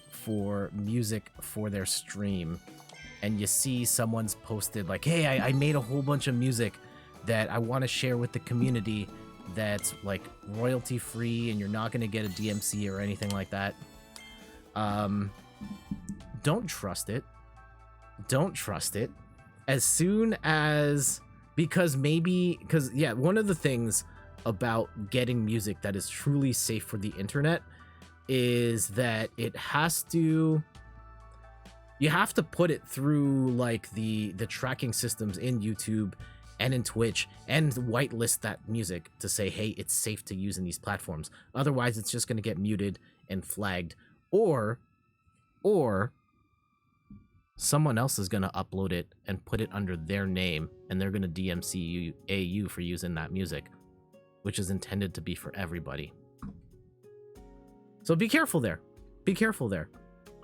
[SPEAKER 1] for music for their stream. And you see someone's posted like, hey, I made a whole bunch of music that I want to share with the community that's like royalty free and you're not going to get a DMC or anything like that. Don't trust it. Don't trust it. As soon as, because yeah, one of the things about getting music that is truly safe for the internet is that it has to, you have to put it through like the tracking systems in YouTube and in Twitch and whitelist that music to say, hey, it's safe to use in these platforms. Otherwise, it's just going to get muted and flagged, or someone else is going to upload it and put it under their name, and they're going to DMCA you for using that music, which is intended to be for everybody. So be careful there. Be careful there.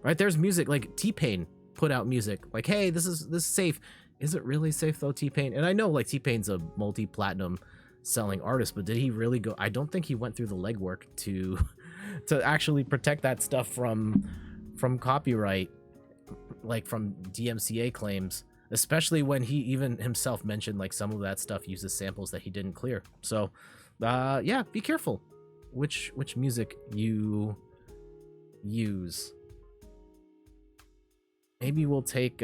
[SPEAKER 1] Right? There's music like T-Pain put out music like, hey, this is safe. Is it really safe though, T-Pain? And I know like T-Pain's a multi-platinum selling artist, but did he really go? I don't think he went through the legwork to actually protect that stuff from copyright, like from DMCA claims, especially when he even himself mentioned like some of that stuff uses samples that he didn't clear. So yeah, be careful which music you use. Maybe we'll take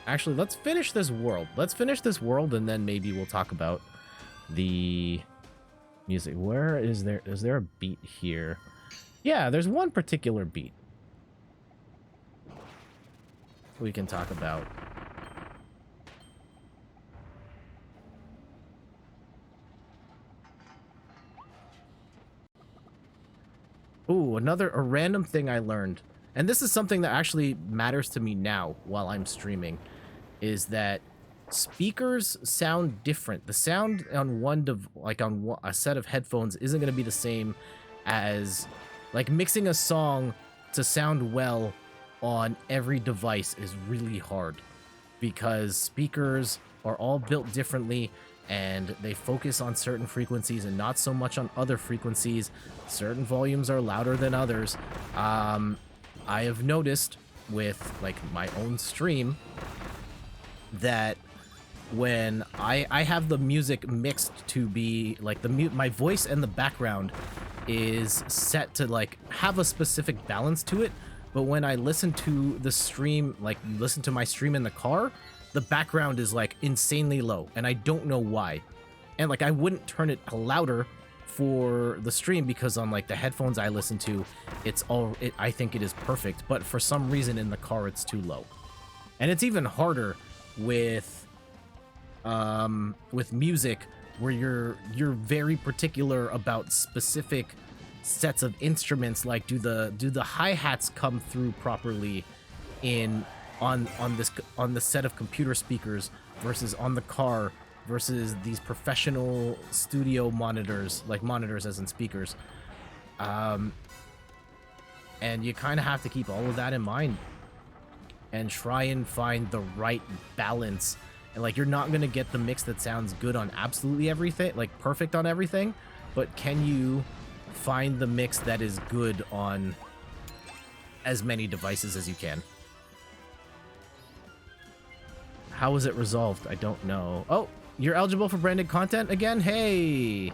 [SPEAKER 1] actually, let's finish this world. And then maybe we'll talk about the music. Where is there a beat here? Yeah, there's one particular beat we can talk about. Ooh, a random thing I learned, and this is something that actually matters to me now while I'm streaming, is that speakers sound different. The sound on a set of headphones isn't going to be the same as like mixing a song to sound well on every device is really hard because speakers are all built differently and they focus on certain frequencies and not so much on other frequencies. Certain volumes are louder than others. I have noticed with like my own stream that when I have the music mixed to be like my voice and the background is set to like have a specific balance to it, but when I listen to the stream, like listen to my stream in the car, the background is like insanely low and I don't know why. And like I wouldn't turn it louder for the stream because on like the headphones I listen to, I think it is perfect, but for some reason in the car it's too low. And it's even harder with music where you're very particular about specific sets of instruments, like do the hi-hats come through properly on the set of computer speakers versus on the car versus these professional studio monitors, like monitors as in speakers. And you kind of have to keep all of that in mind and try and find the right balance. And like, you're not going to get the mix that sounds good on absolutely everything, like perfect on everything, but can you find the mix that is good on as many devices as you can? How was it resolved? I don't know. Oh, you're eligible for branded content again? Hey.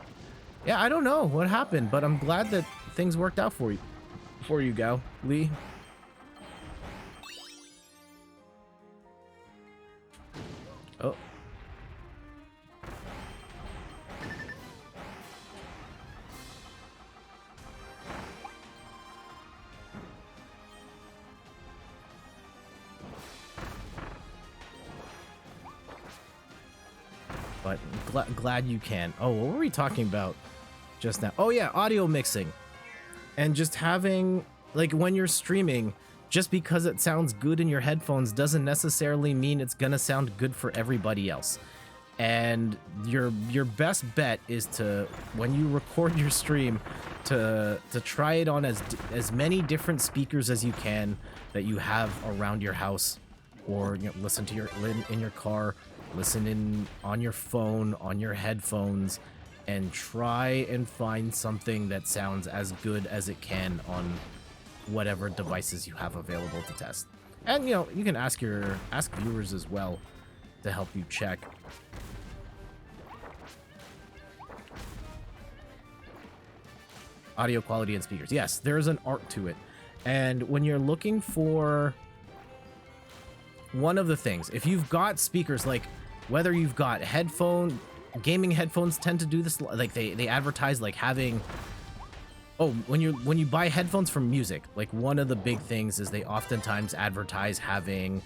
[SPEAKER 1] Yeah, I don't know what happened, but I'm glad that things worked out for you, Gao Lee. but glad you can. Oh, what were we talking about just now? Oh yeah, audio mixing. And just having, like, when you're streaming, just because it sounds good in your headphones doesn't necessarily mean it's gonna sound good for everybody else. And your best bet is to, when you record your stream, to try it on as many different speakers as you can that you have around your house, or listen to in your car, listen on your phone, on your headphones, and try and find something that sounds as good as it can on whatever devices you have available to test. And you can ask viewers as well to help you check. Audio quality and speakers. Yes, there is an art to it. And when you're looking for one of the things, if you've got speakers, like whether you've got gaming headphones tend to do this, like they advertise like having, when you buy headphones from music, like one of the big things is they oftentimes advertise having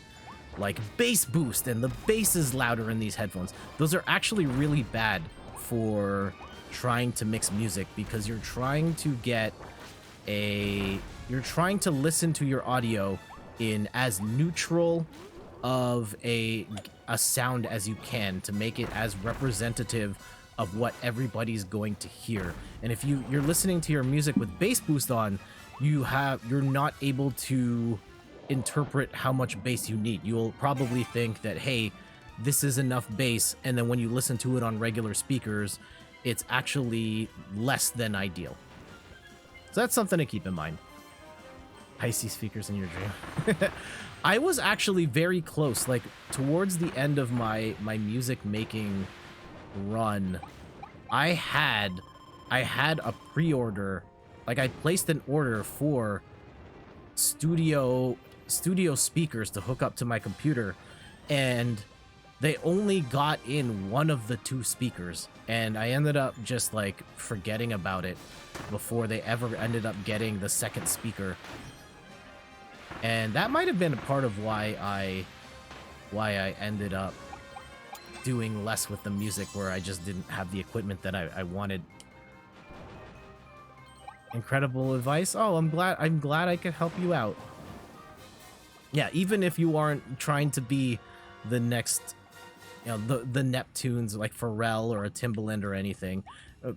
[SPEAKER 1] like bass boost, and the bass is louder in these headphones. Those are actually really bad for trying to mix music, because you're trying to listen to your audio in as neutral of a sound as you can, to make it as representative of what everybody's going to hear. And if you're listening to your music with bass boost on, you're not able to interpret how much bass you need. You'll probably think that, hey, this is enough bass, and then when you listen to it on regular speakers, it's actually less than ideal. So that's something to keep in mind. Icy speakers in your dream. I was actually very close, like towards the end of my music making run. I had a pre-order, like I placed an order for studio speakers to hook up to my computer, and they only got in one of the two speakers, and I ended up just like forgetting about it before they ever ended up getting the second speaker. And that might have been a part of why I ended up doing less with the music, where I just didn't have the equipment that I wanted. Incredible advice. Oh, I'm glad I could help you out. Yeah, even if you aren't trying to be the next, the Neptunes like Pharrell or a Timbaland or anything,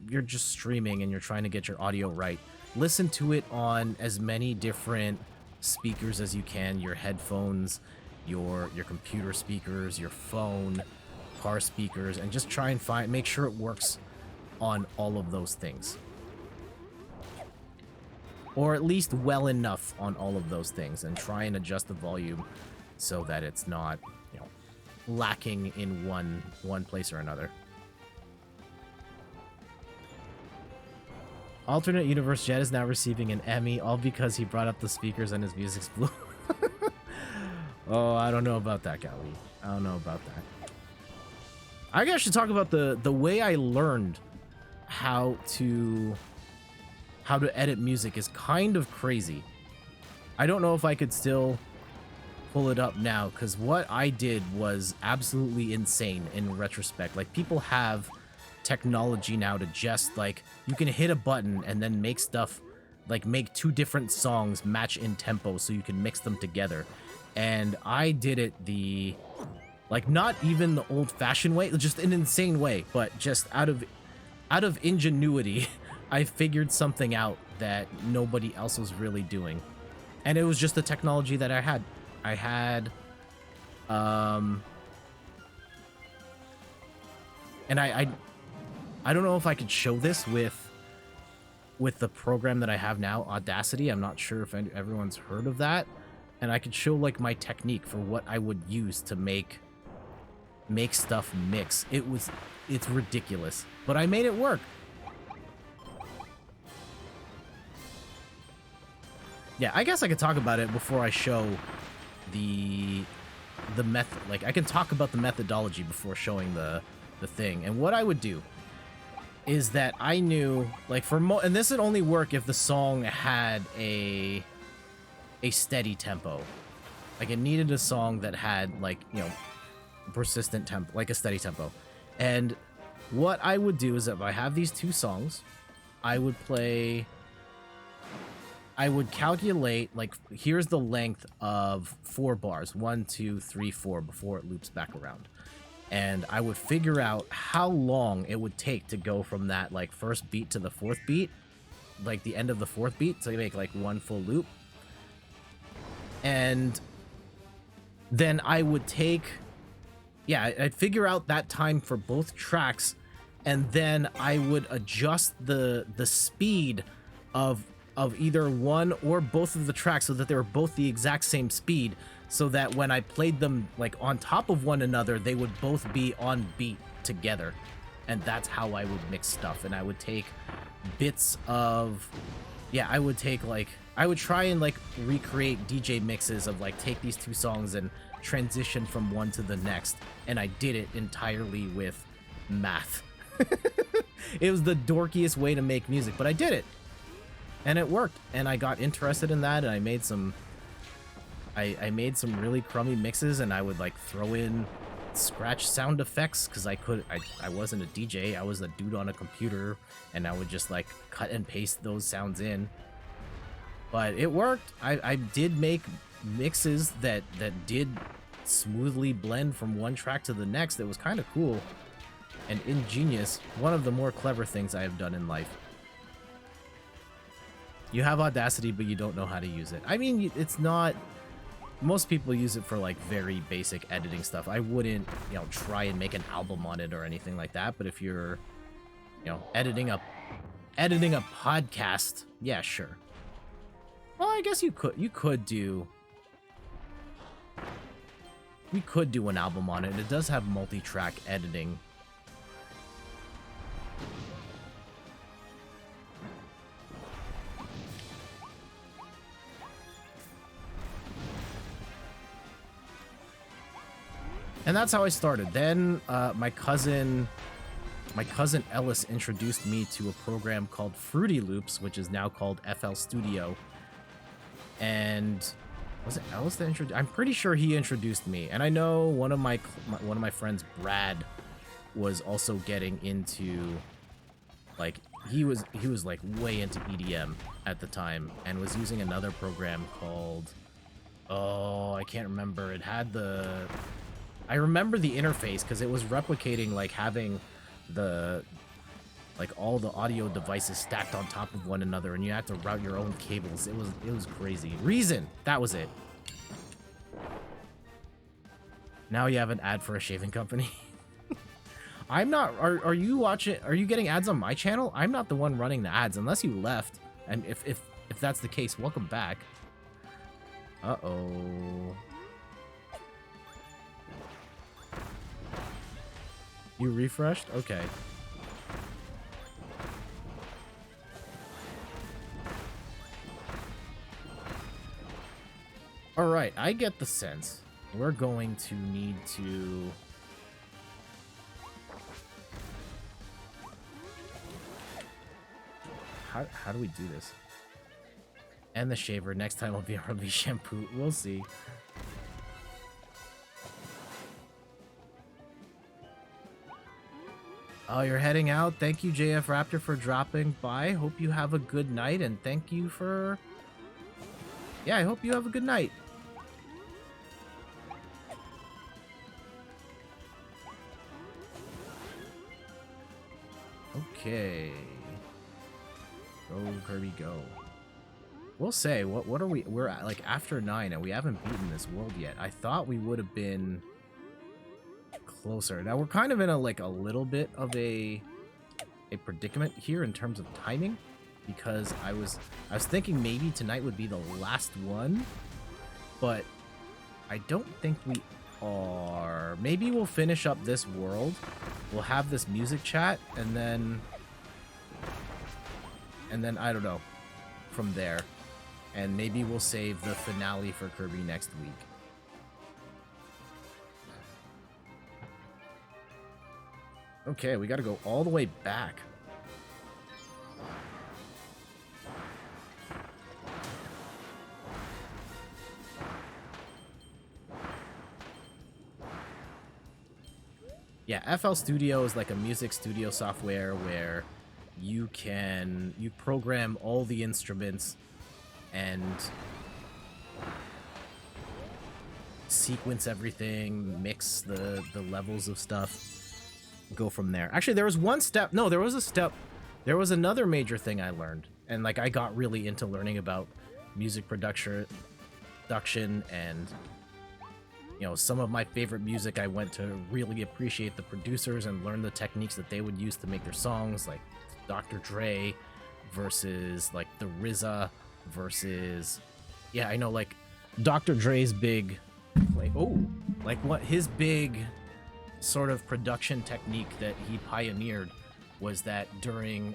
[SPEAKER 1] you're just streaming and you're trying to get your audio right. Listen to it on as many different speakers as you can, your headphones, your computer speakers, your phone, car speakers, and just try and make sure it works on all of those things. Or at least well enough on all of those things, and try and adjust the volume so that it's not, lacking in one place or another. Alternate Universe Jet is now receiving an Emmy, all because he brought up the speakers and his music's blue. Oh, I don't know about that, Gali. I don't know about that. I guess I should talk about the way I learned how to edit music is kind of crazy. I don't know if I could still pull it up now, because what I did was absolutely insane in retrospect. Like, people have technology now to just, like, you can hit a button and then make stuff, like, make two different songs match in tempo so you can mix them together. And I did it like, not even the old-fashioned way, just an insane way, but just out of ingenuity, I figured something out that nobody else was really doing. And it was just the technology that I had. And I don't know if I could show this with the program that I have now, Audacity. I'm not sure if everyone's heard of that. And I could show, like, my technique for what I would use to make stuff mix. It's ridiculous, but I made it work. Yeah, I guess I could talk about it before I show the method. Like, I can talk about the methodology before showing the thing. And what I would do is that I knew, like, and this would only work if the song had a steady tempo. Like, it needed a song that had, like, persistent tempo, like a steady tempo. And what I would do is if I have these two songs, I would calculate, like, here's the length of 4 bars, 1, 2, 3, 4, before it loops back around. And I would figure out how long it would take to go from that, like, first beat to the 4th beat, like the end of the 4th beat, so you make like one full loop. And then I would I'd figure out that time for both tracks, and then I would adjust the speed of either one or both of the tracks so that they were both the exact same speed, so that when I played them like on top of one another, they would both be on beat together. And that's how I would mix stuff. And I would take bits of, I would try and like recreate DJ mixes of like take these two songs and transition from one to the next. And I did it entirely with math. It was the dorkiest way to make music, but I did it. And it worked. And I got interested in that, and I made some really crummy mixes, and I would like throw in scratch sound effects because I wasn't a DJ, I was a dude on a computer, and I would just like cut and paste those sounds in. But it worked. I did make mixes that did smoothly blend from one track to the next. That was kind of cool and ingenious. One of the more clever things I have done in life. You have Audacity, but you don't know how to use it. I mean, it's not... Most people use it for like very basic editing stuff. I wouldn't, try and make an album on it or anything like that. But if you're, editing a podcast, yeah, sure. Well, I guess you could do an album on it. It does have multi-track editing. And that's how I started. Then my cousin Ellis introduced me to a program called Fruity Loops, which is now called FL Studio. And was it Ellis that introduced? I'm pretty sure he introduced me. And I know one of my friends, Brad, was also getting into, like, he was like way into EDM at the time, and was using another program called, oh, I can't remember. It had the... I remember the interface because it was replicating like having all the audio devices stacked on top of one another, and you had to route your own cables. It was crazy. Reason, that was it. Now you have an ad for a shaving company. I'm not. Are you watching? Are you getting ads on my channel? I'm not the one running the ads unless you left. And if that's the case, welcome back. Uh-oh. You refreshed? Okay. Alright, I get the sense. We're going to need to... How do we do this? And the shaver. Next time will be a release shampoo. We'll see. Oh, you're heading out? Thank you, JF Raptor, for dropping by. Hope you have a good night, and thank you for... Yeah, I hope you have a good night. Okay. Go, Kirby, go. We'll say, what are we... We're at, like, after 9, and we haven't beaten this world yet. I thought we would have been... closer. Now we're kind of in a little bit of a predicament here in terms of timing, because I was thinking maybe tonight would be the last one, but I don't think we are. Maybe we'll finish up this world, we'll have this music chat, and then I don't know, from there, and maybe we'll save the finale for Kirby next week. Okay, we gotta go all the way back. Yeah, FL Studio is like a music studio software where you program all the instruments and sequence everything, mix the levels of stuff, go from there. Actually, there was one step. No, there was a step. There was another major thing I learned, and like I got really into learning about music production and some of my favorite music. I went to really appreciate the producers and learn the techniques that they would use to make their songs, like Dr. Dre versus like the RZA versus I know like Dr. Dre's big what his big sort of production technique that he pioneered was that during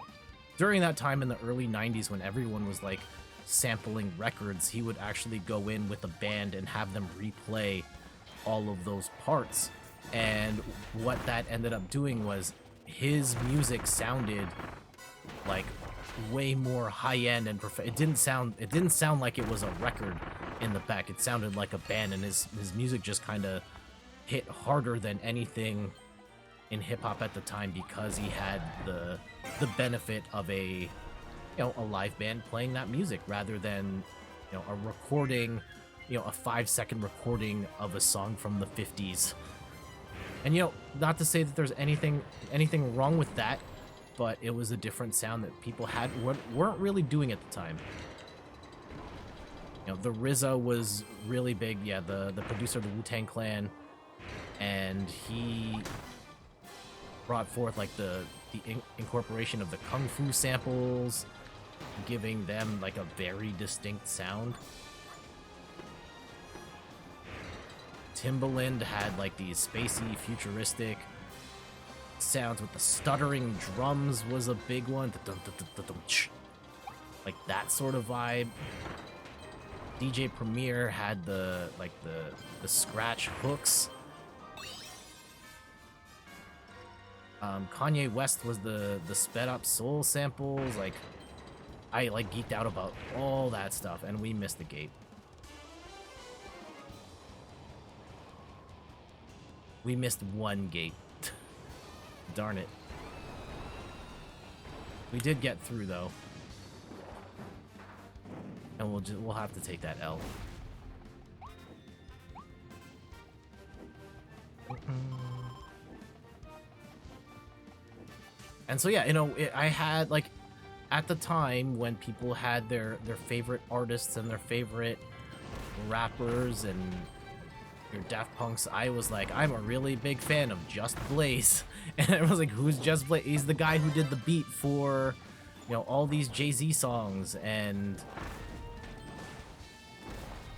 [SPEAKER 1] that time in the early 90s when everyone was like sampling records, he would actually go in with a band and have them replay all of those parts. And what that ended up doing was his music sounded like way more high-end and it didn't sound like it was a record in the back. It sounded like a band, and his music just kind of hit harder than anything in hip-hop at the time because he had the benefit of a live band playing that music rather than a recording, a 5-second recording of a song from the 50s. And not to say that there's anything wrong with that, but it was a different sound that people weren't really doing at the time. The RZA was really big, the producer of the Wu-Tang Clan, and he brought forth like the incorporation of the kung fu samples, giving them like a very distinct sound. Timbaland had like these spacey, futuristic sounds with the stuttering drums was a big one. Like that sort of vibe. DJ Premier had the scratch hooks. Kanye West was the sped up soul samples. Like I like geeked out about all that stuff, and we missed the gate. We missed one gate. Darn it. We did get through though, and we'll have to take that L. And so I had like at the time when people had their favorite artists and their favorite rappers and your Daft Punks, I was like, I'm a really big fan of Just Blaze. And I was like, who's Just Blaze? He's the guy who did the beat for all these Jay-Z songs. And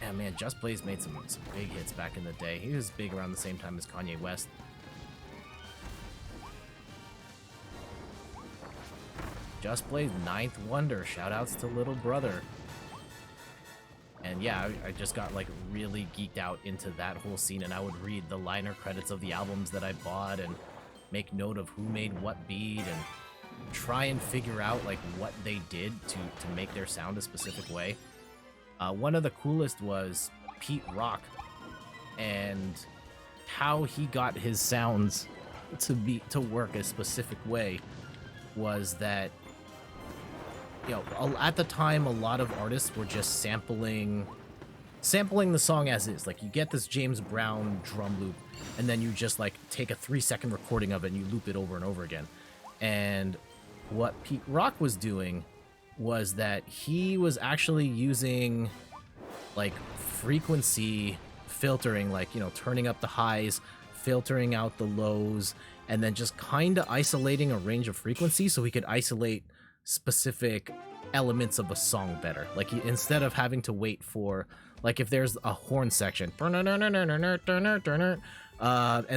[SPEAKER 1] yeah, man, Just Blaze made some big hits back in the day. He was big around the same time as Kanye West. Just Blaze, Ninth Wonder. Shoutouts to Little Brother. And yeah, I just got like really geeked out into that whole scene, and I would read the liner credits of the albums that I bought and make note of who made what beat and try and figure out like what they did to make their sound a specific way. One of the coolest was Pete Rock, and how he got his sounds to work a specific way was that at the time, a lot of artists were just sampling the song as is. Like, you get this James Brown drum loop, and then you just, like, take a 3-second recording of it, and you loop it over and over again. And what Pete Rock was doing was that he was actually using, like, frequency filtering, like, turning up the highs, filtering out the lows, and then just kind of isolating a range of frequency so he could isolate specific elements of a song better. Like, instead of having to wait for, like, if there's a horn section and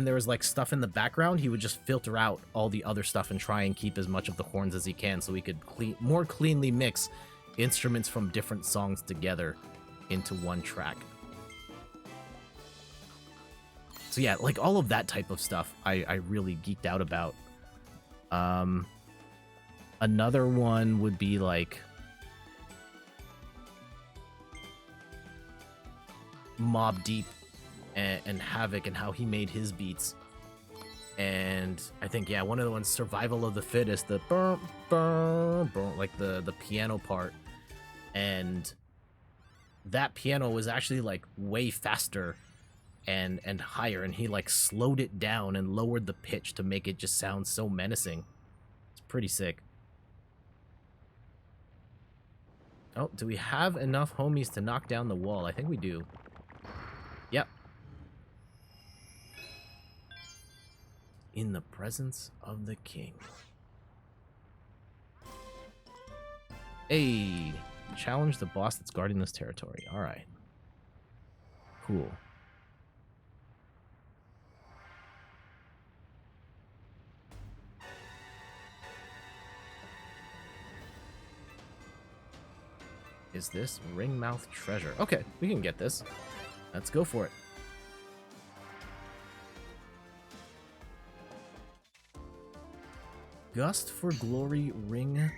[SPEAKER 1] there was like stuff in the background, he would just filter out all the other stuff and try and keep as much of the horns as he can so he could more cleanly mix instruments from different songs together into one track. So yeah, like all of that type of stuff I really geeked out about. Another one would be like Mobb Deep and Havoc and how he made his beats. And I think, yeah, one of the ones, Survival of the Fittest, the like the piano part. And that piano was actually like way faster and higher, and he like slowed it down and lowered the pitch to make it just sound so menacing. It's pretty sick. Oh, do we have enough homies to knock down the wall? I think we do. Yep. In the presence of the king. Hey, challenge the boss that's guarding this territory. All right. Cool. Is this Ringmouth Treasure? Okay, we can get this. Let's go for it. Gust for Glory Ring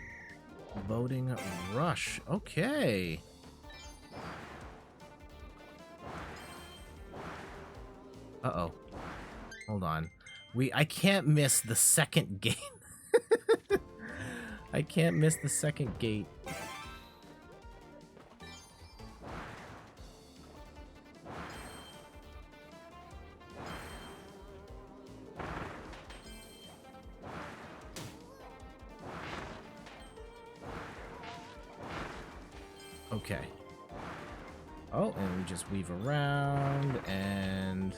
[SPEAKER 1] Boating Rush. Okay. Uh-oh. Hold on. I can't miss the second gate. I can't miss the second gate. Okay. Oh, and we just weave around and...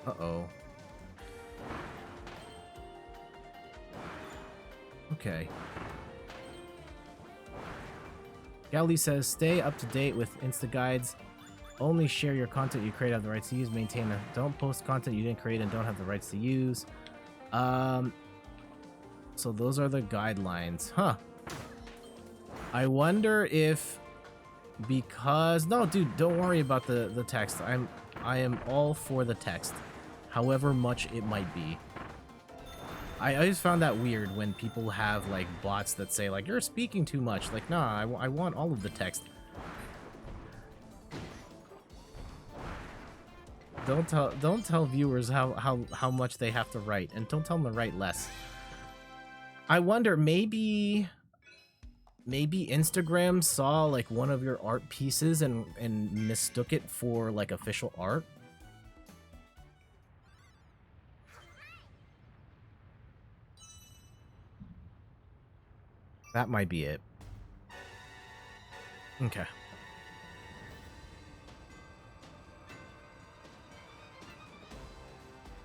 [SPEAKER 1] Uh-oh. Okay. Gally says, stay up to date with Insta Guides. Only share your content you create, have the rights to use. Maintain a... Don't post content you didn't create and don't have the rights to use. So those are the guidelines. Huh. I wonder if... Because... No, dude, don't worry about the text. I am all for the text. However much it might be. I always found that weird when people have, like, bots that say, like, you're speaking too much. Like, nah, I want all of the text. Don't tell viewers how much they have to write, and don't tell them to write less. I wonder, maybe Instagram saw like one of your art pieces and mistook it for like official art. That might be it. Okay.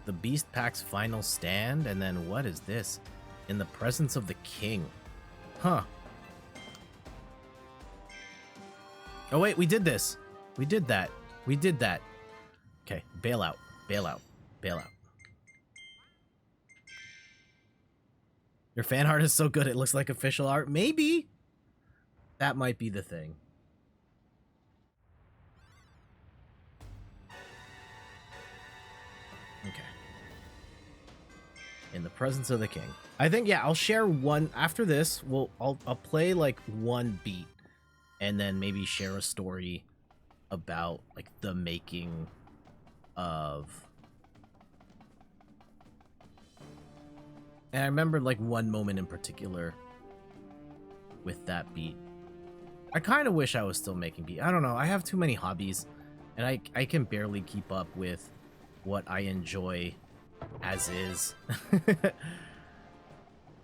[SPEAKER 1] The Beast Pack's final stand, and then what is this? In the presence of the king. Huh. Oh wait, we did this. We did that. We did that. Okay, bail out. Bail out. Bail out. Your fan art is so good it looks like official art. Maybe. That might be the thing. Okay. In the presence of the king. I think, yeah, I'll share one after this. I'll play like one beat and then maybe share a story about like the making of... And I remember like one moment in particular with that beat. I kind of wish I was still making beat. I don't know. I have too many hobbies and I can barely keep up with what I enjoy as is.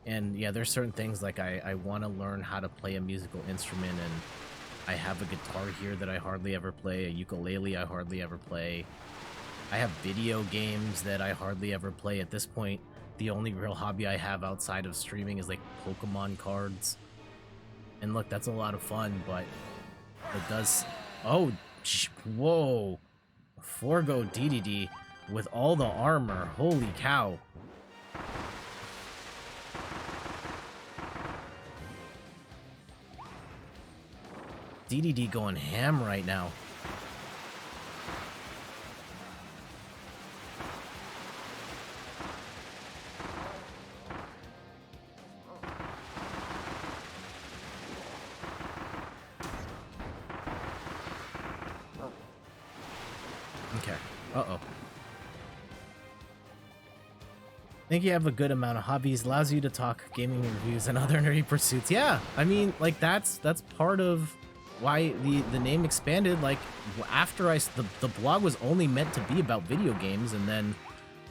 [SPEAKER 1] And yeah, there's certain things like I want to learn how to play a musical instrument, and I have a guitar here that I hardly ever play, a ukulele I hardly ever play. I have video games that I hardly ever play. At this point, the only real hobby I have outside of streaming is like Pokemon cards. And look, that's a lot of fun, but it does... Oh, whoa. Forgo DDD with all the armor. Holy cow. DDD going ham right now. Okay. Uh-oh. I think you have a good amount of hobbies, allows you to talk gaming reviews and other nerdy pursuits. Yeah, I mean, like that's part of why the name expanded. Like after the blog was only meant to be about video games, and then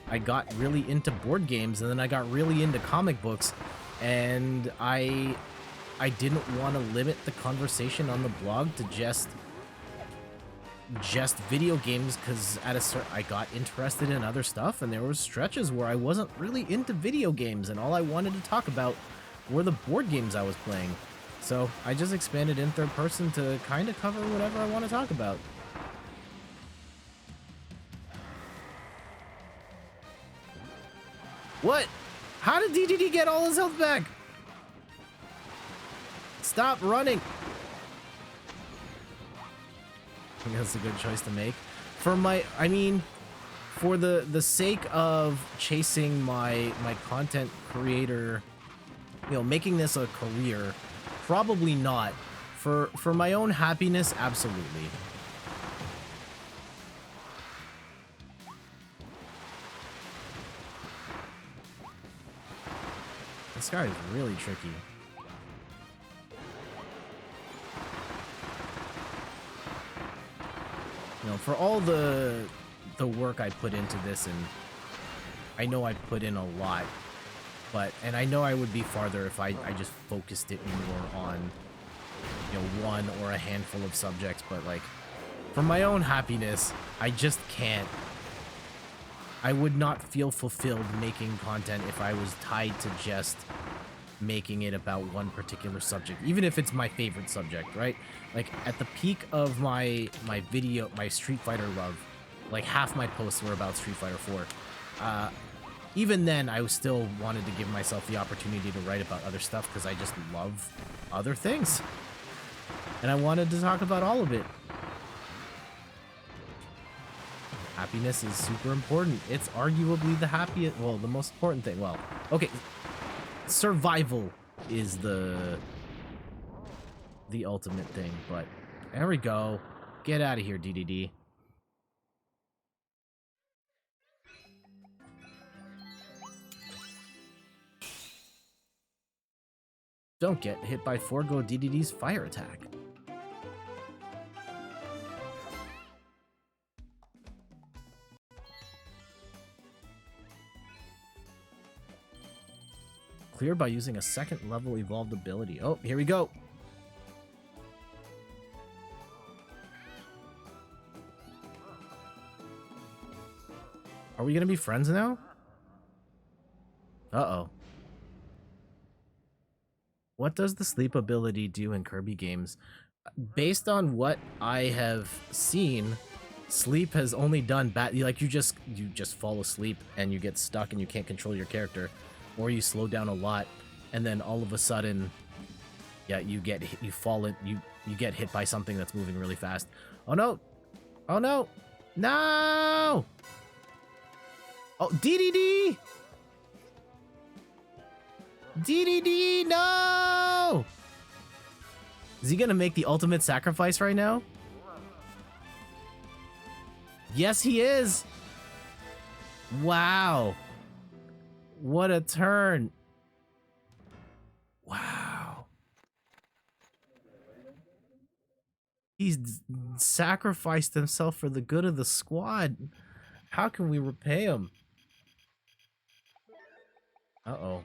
[SPEAKER 1] I got really into board games, and then I got really into comic books, and I didn't want to limit the conversation on the blog to just video games, because at a certain I got interested in other stuff, and there were stretches where I wasn't really into video games, and all I wanted to talk about were the board games I was playing. So I just expanded in third person to kind of cover whatever I want to talk about. What? How did DDD get all his health back? Stop running. I think that's a good choice to make. For my, I mean, for the sake of chasing my content creator, you know, making this a career, probably not. For my own happiness, absolutely. This guy is really tricky. You know, for all the work I put into this, and I know I put in a lot, and I know I would be farther if I just focused it more on, you know, one or a handful of subjects, but like for my own happiness, I just can't. I would not feel fulfilled making content if I was tied to just making it about one particular subject, even if it's my favorite subject, right? Like at the peak of my Street Fighter love, like half my posts were about Street Fighter 4. Even then, I still wanted to give myself the opportunity to write about other stuff because I just love other things. And I wanted to talk about all of it. Happiness is super important. It's arguably the happiest, well, the most important thing. Well, okay. Survival is the ultimate thing, but there we go. Get out of here, DDD. Don't get hit by Forgo DDD's fire attack. Clear by using a second level evolved ability. Oh, here we go. Are we gonna be friends now? Uh-oh. What does the sleep ability do in Kirby games? Based on what I have seen, sleep has only done bad. Like you just fall asleep and you get stuck and you can't control your character, or you slow down a lot, and then all of a sudden, yeah, you get hit, you get hit by something that's moving really fast. Oh no! Oh no! No! Oh, DDD! DDD, no! Is he gonna make the ultimate sacrifice right now? Yes, he is! Wow. What a turn. Wow. He's sacrificed himself for the good of the squad. How can we repay him? Uh-oh.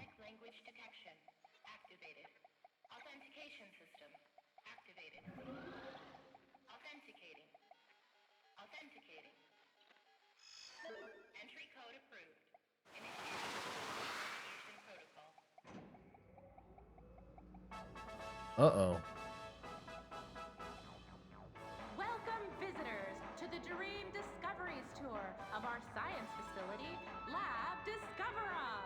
[SPEAKER 1] Uh-oh.
[SPEAKER 2] Welcome, visitors, to the Dream Discoveries tour of our science facility, Lab Discovera.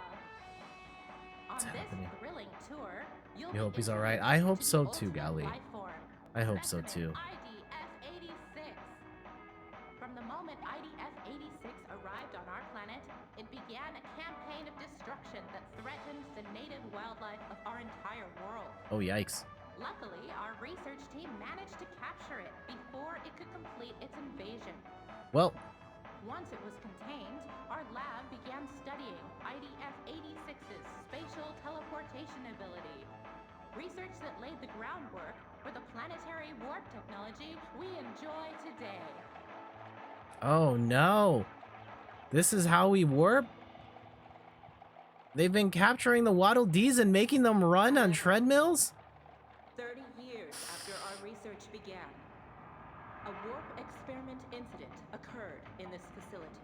[SPEAKER 2] On this thrilling tour, you'll
[SPEAKER 1] You hope he's all right. I hope so too, Gali. I hope so too.
[SPEAKER 2] IDF-86. From the moment IDF-86 arrived on our planet, it began a campaign of destruction that threatened the native wildlife of our entire world.
[SPEAKER 1] Oh, yikes.
[SPEAKER 2] Luckily, our research team managed to capture it before it could complete its invasion.
[SPEAKER 1] Well,
[SPEAKER 2] Once it was contained, our lab began studying IDF-86's spatial teleportation ability. Research that laid the groundwork for the planetary warp technology we enjoy today.
[SPEAKER 1] Oh no. This is how we warp? They've been capturing the Waddle Dees and making them run on treadmills?
[SPEAKER 2] 30 years after our research began, a warp experiment incident occurred in this facility.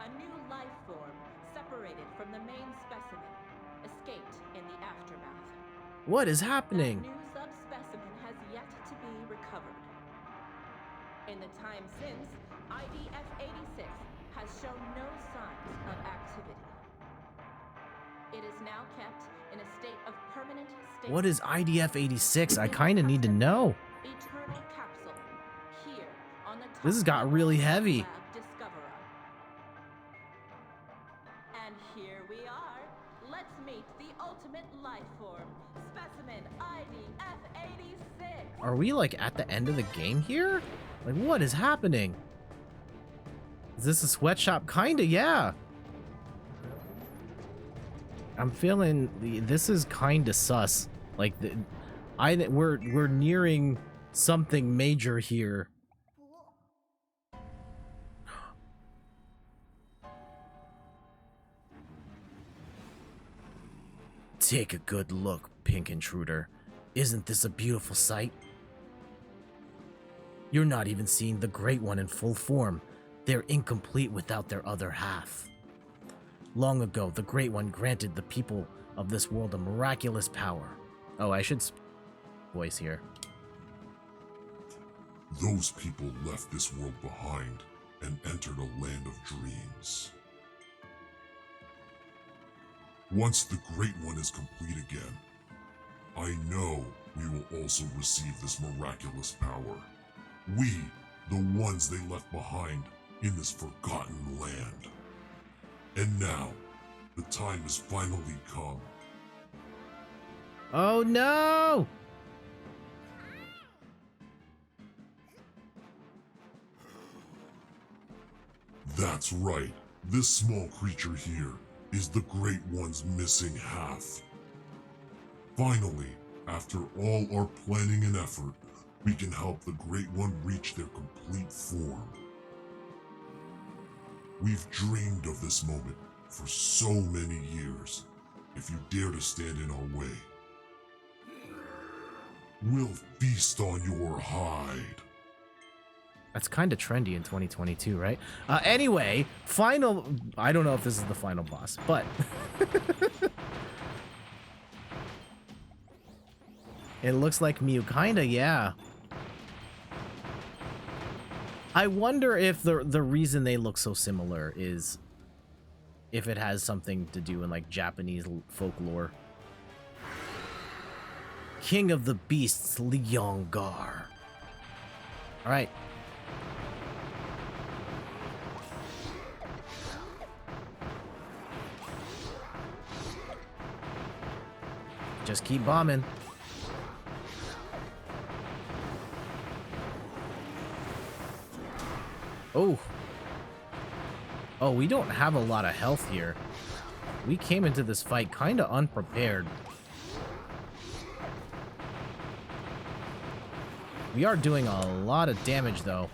[SPEAKER 2] A new life form, separated from the main specimen, escaped in the aftermath.
[SPEAKER 1] What is happening?
[SPEAKER 2] That new subspecimen has yet to be recovered. In the time since, IDF-86 has shown no signs of activity. It is now kept in a state of permanent stasis.
[SPEAKER 1] What is IDF-86? I kind of need to know.
[SPEAKER 2] Eternal capsule here on the top
[SPEAKER 1] This has got really heavy.
[SPEAKER 2] Lab Discoverer. And here we are. Let's meet the ultimate life form, specimen IDF-86.
[SPEAKER 1] Are we like at the end of the game here? Like what is happening? Is this a sweatshop? Kinda, yeah. I'm feeling this is kinda sus. Like we're nearing something major here. Take a good look, Pink Intruder. Isn't this a beautiful sight? You're not even seeing the Great One in full form. They're incomplete without their other half. Long ago, the Great One granted the people of this world a miraculous power. Oh, I should voice here.
[SPEAKER 3] Those people left this world behind and entered a land of dreams. Once the Great One is complete again, I know we will also receive this miraculous power. We, the ones they left behind in this forgotten land. And now, the time has finally come.
[SPEAKER 1] Oh no!
[SPEAKER 3] That's right. This small creature here is the Great One's missing half. Finally, after all our planning and effort, we can help the Great One reach their complete form. We've dreamed of this moment for so many years. If you dare to stand in our way, we'll feast on your hide.
[SPEAKER 1] That's kind of trendy in 2022, right? Anyway, final... I don't know if this is the final boss, but... It looks like Mew. Kinda, yeah. I wonder if the reason they look so similar is if it has something to do in like Japanese folklore. King of the Beasts, Leongar. All right. Just keep bombing. Oh. Oh, we don't have a lot of health here. We came into this fight kind of unprepared. We are doing a lot of damage, though.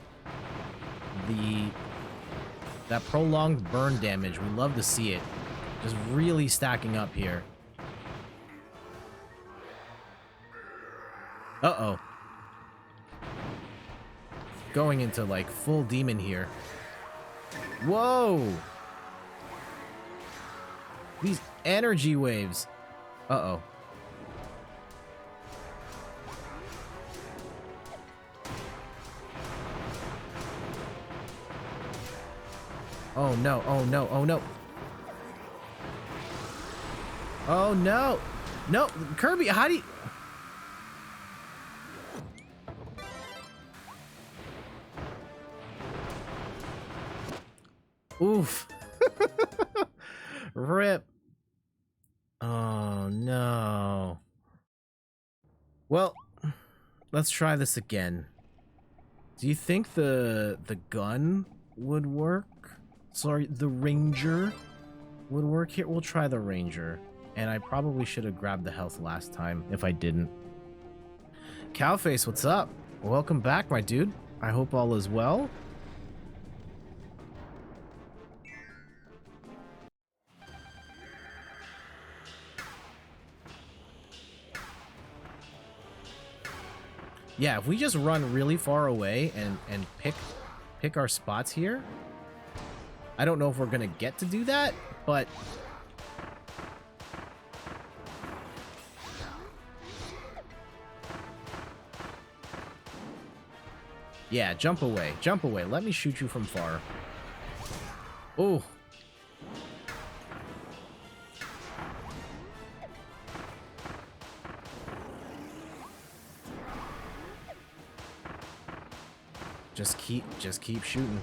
[SPEAKER 1] That prolonged burn damage, we love to see it. Just really stacking up here. Uh-oh. Going into, like, full demon here. Whoa! These energy waves. Uh-oh. Oh no, oh no, oh no. Oh no! No, Kirby, how do you... Oof. Rip. Oh, no. Well, let's try this again. Do you think the gun would work. Sorry, the Ranger would work here. We'll try the Ranger. And I probably should have grabbed the health last time if I didn't. Cowface, what's up? Welcome back, my dude. I hope all is well. Yeah, if we just run really far away and pick our spots here. I don't know if we're gonna get to do that, but yeah, jump away. Jump away. Let me shoot you from far. Oh. Just keep shooting.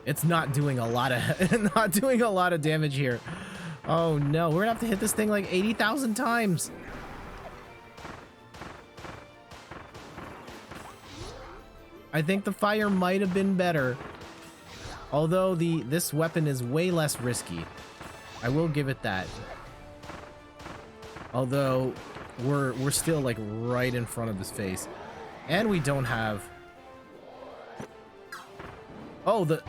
[SPEAKER 1] It's not doing a lot of damage here. Oh no, we're gonna have to hit this thing like 80,000 times. I think the fire might have been better. Although this weapon is way less risky. I will give it that. Although we're still like right in front of his face. And we don't have... Oh, the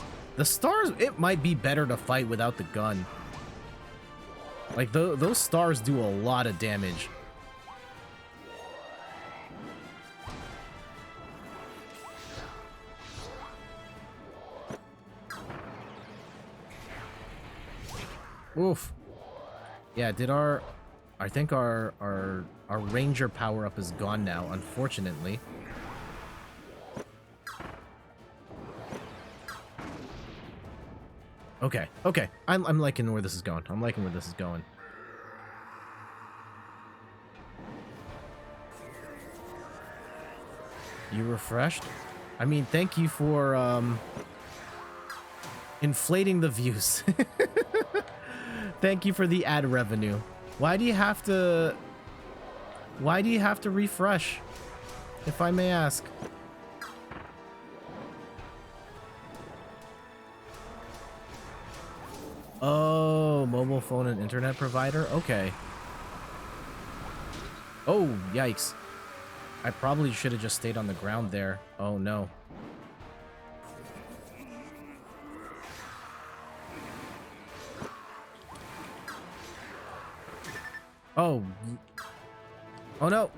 [SPEAKER 1] stars, it might be better to fight without the gun. Like, those stars do a lot of damage. Oof. Yeah, I think our ranger power up is gone now, unfortunately. Okay, okay. I'm liking where this is going. I'm liking where this is going. You refreshed? I mean, thank you for inflating the views. Thank you for the ad revenue. Why do you have to refresh, if I may ask? Oh, mobile phone and internet provider? Okay. Oh, yikes. I probably should have just stayed on the ground there. Oh, no. Oh. Oh, no.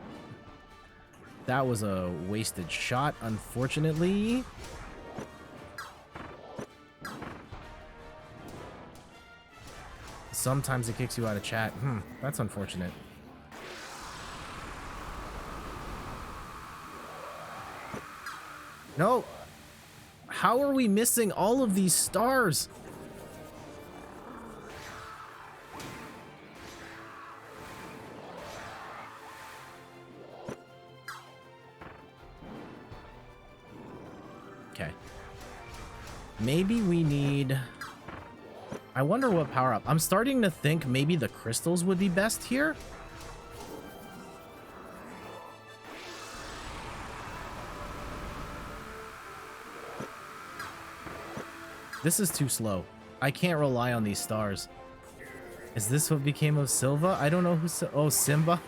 [SPEAKER 1] That was a wasted shot, unfortunately. Sometimes it kicks you out of chat. That's unfortunate. No. How are we missing all of these stars? Okay. Maybe we need... I wonder what power up. I'm starting to think maybe the crystals would be best here. This is too slow. I can't rely on these stars. Is this what became of Silva? I don't know who... Oh, Simba?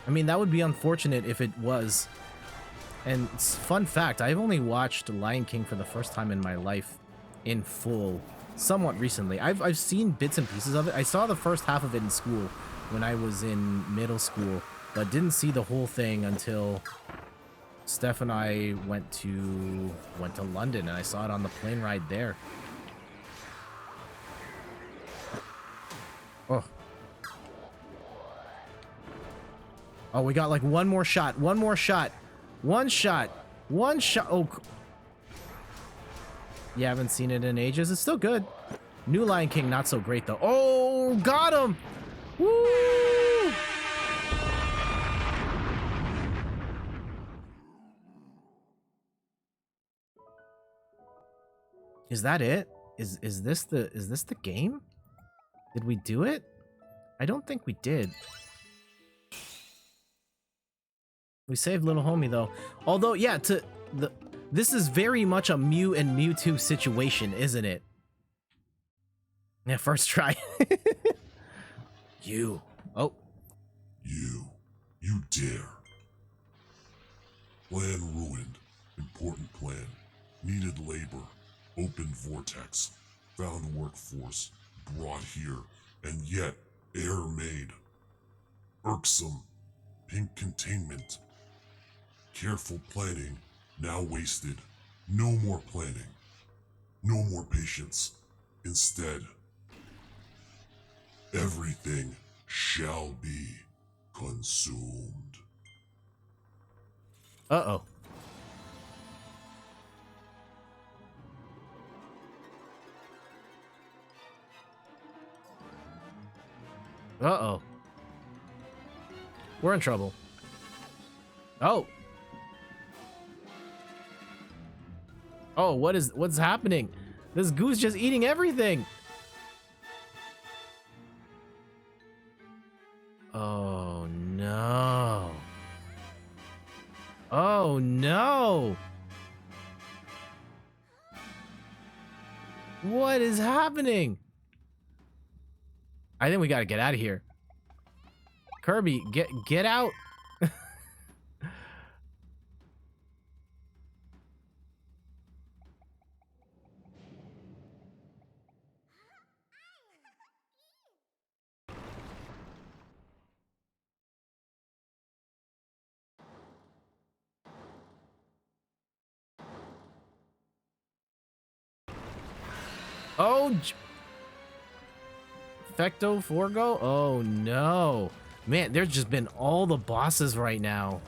[SPEAKER 1] I mean, that would be unfortunate if it was. And fun fact, I've only watched Lion King for the first time in my life in full somewhat recently. I've seen bits and pieces of it. I saw the first half of it in school when I was in middle school, but didn't see the whole thing until Steph and I went to London, and I saw it on the plane ride there. Oh. Oh, we got like one more shot. One more shot. One shot. One shot. Oh. You haven't seen it in ages. It's still good. New Lion King, not so great, though. Oh, got him. Woo! Is that it? is this the game? Did we do it? I don't think we did. We saved little homie though. Although, yeah, this is very much a Mew and Mewtwo situation, isn't it? Yeah, first try. You. Oh.
[SPEAKER 3] You dare. Plan ruined. Important plan. Needed labor. Open vortex. Found workforce. Brought here. And yet, air made. Irksome. Pink containment. Careful planning. Now wasted. No more planning. No more patience. Instead, everything shall be consumed.
[SPEAKER 1] Uh-oh. Uh-oh. We're in trouble. Oh. Oh, what's happening? This goose just eating everything. Oh no. Oh no. What is happening? I think we gotta get out of here. Kirby, get out. Oh, Fecto Forgo? Oh no. Man, there's just been all the bosses right now.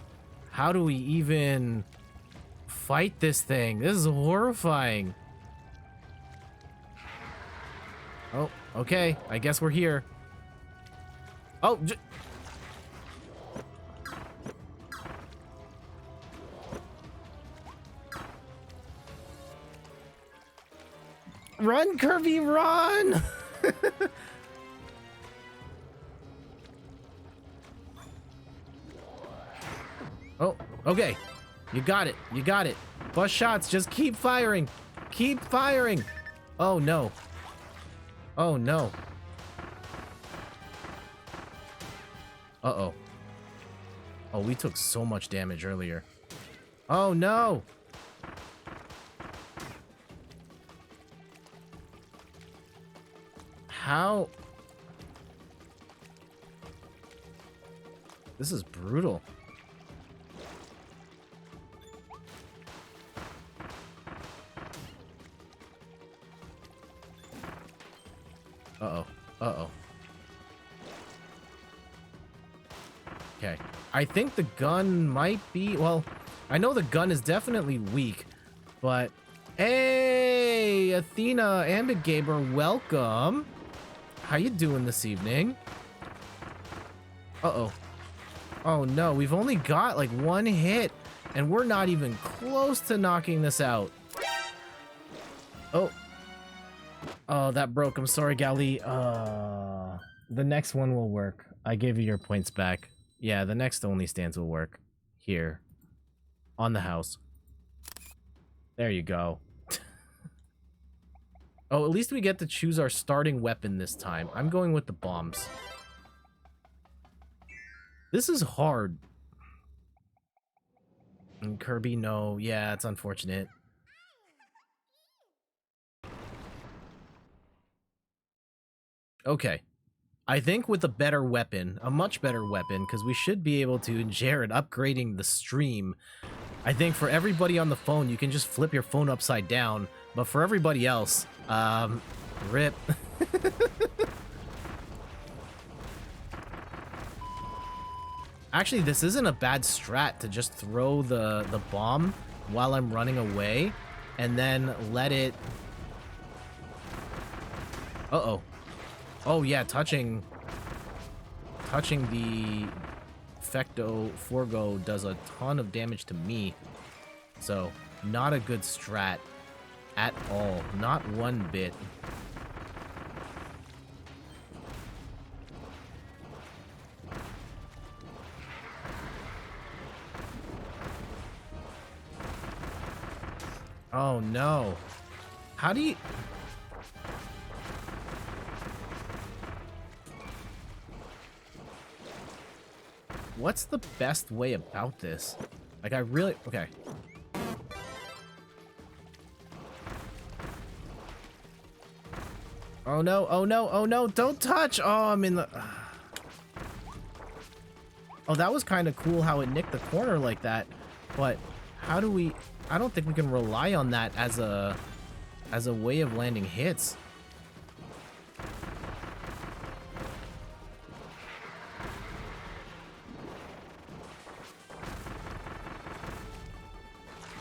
[SPEAKER 1] How do we even fight this thing? This is horrifying. Oh, okay. I guess we're here. Oh, run, Kirby, run! Oh, okay. You got it. You got it. Bust shots. Just keep firing. Keep firing. Oh, no. Oh, no. Uh-oh. Oh, we took so much damage earlier. Oh, no. How? This is brutal. Uh-oh. Uh-oh. Okay. I think the gun might be... Well, I know the gun is definitely weak, but... Hey, Athena, Ambit Gaber, welcome. How you doing this evening? Uh-oh. Oh, no. We've only got, like, one hit, and we're not even close to knocking this out. Oh. Oh, that broke. I'm sorry, Gali. The next one will work. I gave you your points back. Yeah, the next only stands will work. Here. On the house. There you go. Oh, at least we get to choose our starting weapon this time. I'm going with the bombs. This is hard. And Kirby, no. Yeah, it's unfortunate. Okay. I think with a better weapon, a much better weapon, because we should be able to, and Jared, upgrading the stream. I think for everybody on the phone, you can just flip your phone upside down. But for everybody else, rip. Actually, this isn't a bad strat to just throw the bomb while I'm running away and then let it... Uh-oh. Oh, yeah, touching the Fecto Forgo does a ton of damage to me. So, not a good strat. at all. Not one bit. Oh no. How do you... What's the best way about this? Like, I really... Okay. Oh no, oh no, oh no, don't touch! Oh, I'm in the... Oh, that was kind of cool how it nicked the corner like that. But how do we... I don't think we can rely on that as a way of landing hits.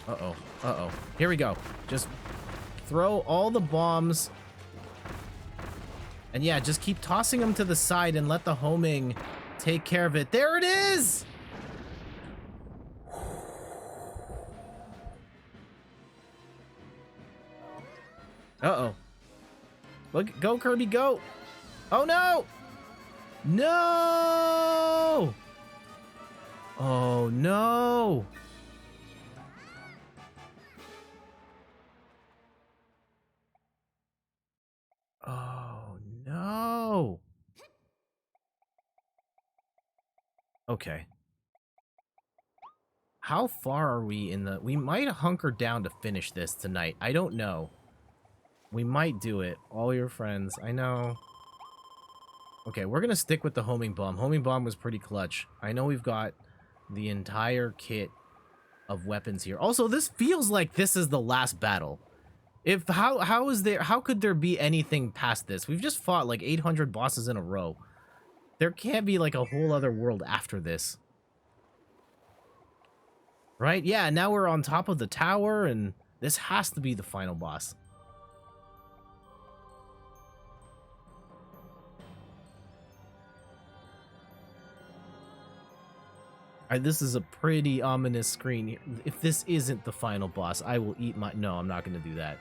[SPEAKER 1] Uh-oh. Uh-oh. Here we go. Just throw all the bombs. And yeah, just keep tossing them to the side and let the homing take care of it. There it is! Uh-oh. Look, go, Kirby, go! Oh, no! No! Oh, no! Oh, no! Okay. How far are we in the... We might hunker down to finish this tonight. I don't know. We might do it. All your friends. I know. Okay, we're gonna stick with the homing bomb. Homing bomb was pretty clutch. I know we've got the entire kit of weapons here. Also, this feels like this is the last battle. If how could there be anything past this? We've just fought like 800 bosses in a row. There can't be like a whole other world after this. Right? Yeah, now we're on top of the tower and this has to be the final boss. This is a pretty ominous screen. If this isn't the final boss, I will eat my... No, I'm not going to do that.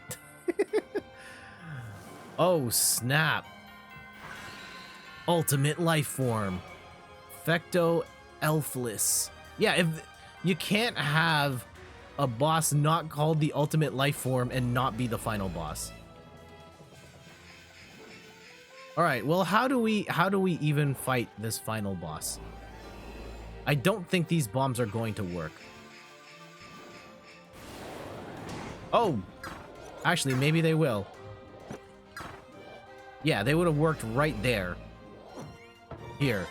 [SPEAKER 1] Oh, snap. Ultimate life form. Fecto Elfless. Yeah, if you can't have a boss not called the ultimate life form and not be the final boss. All right, well, how do we even fight this final boss? I don't think these bombs are going to work. Oh! Actually, maybe they will. Yeah, they would have worked right there. Here.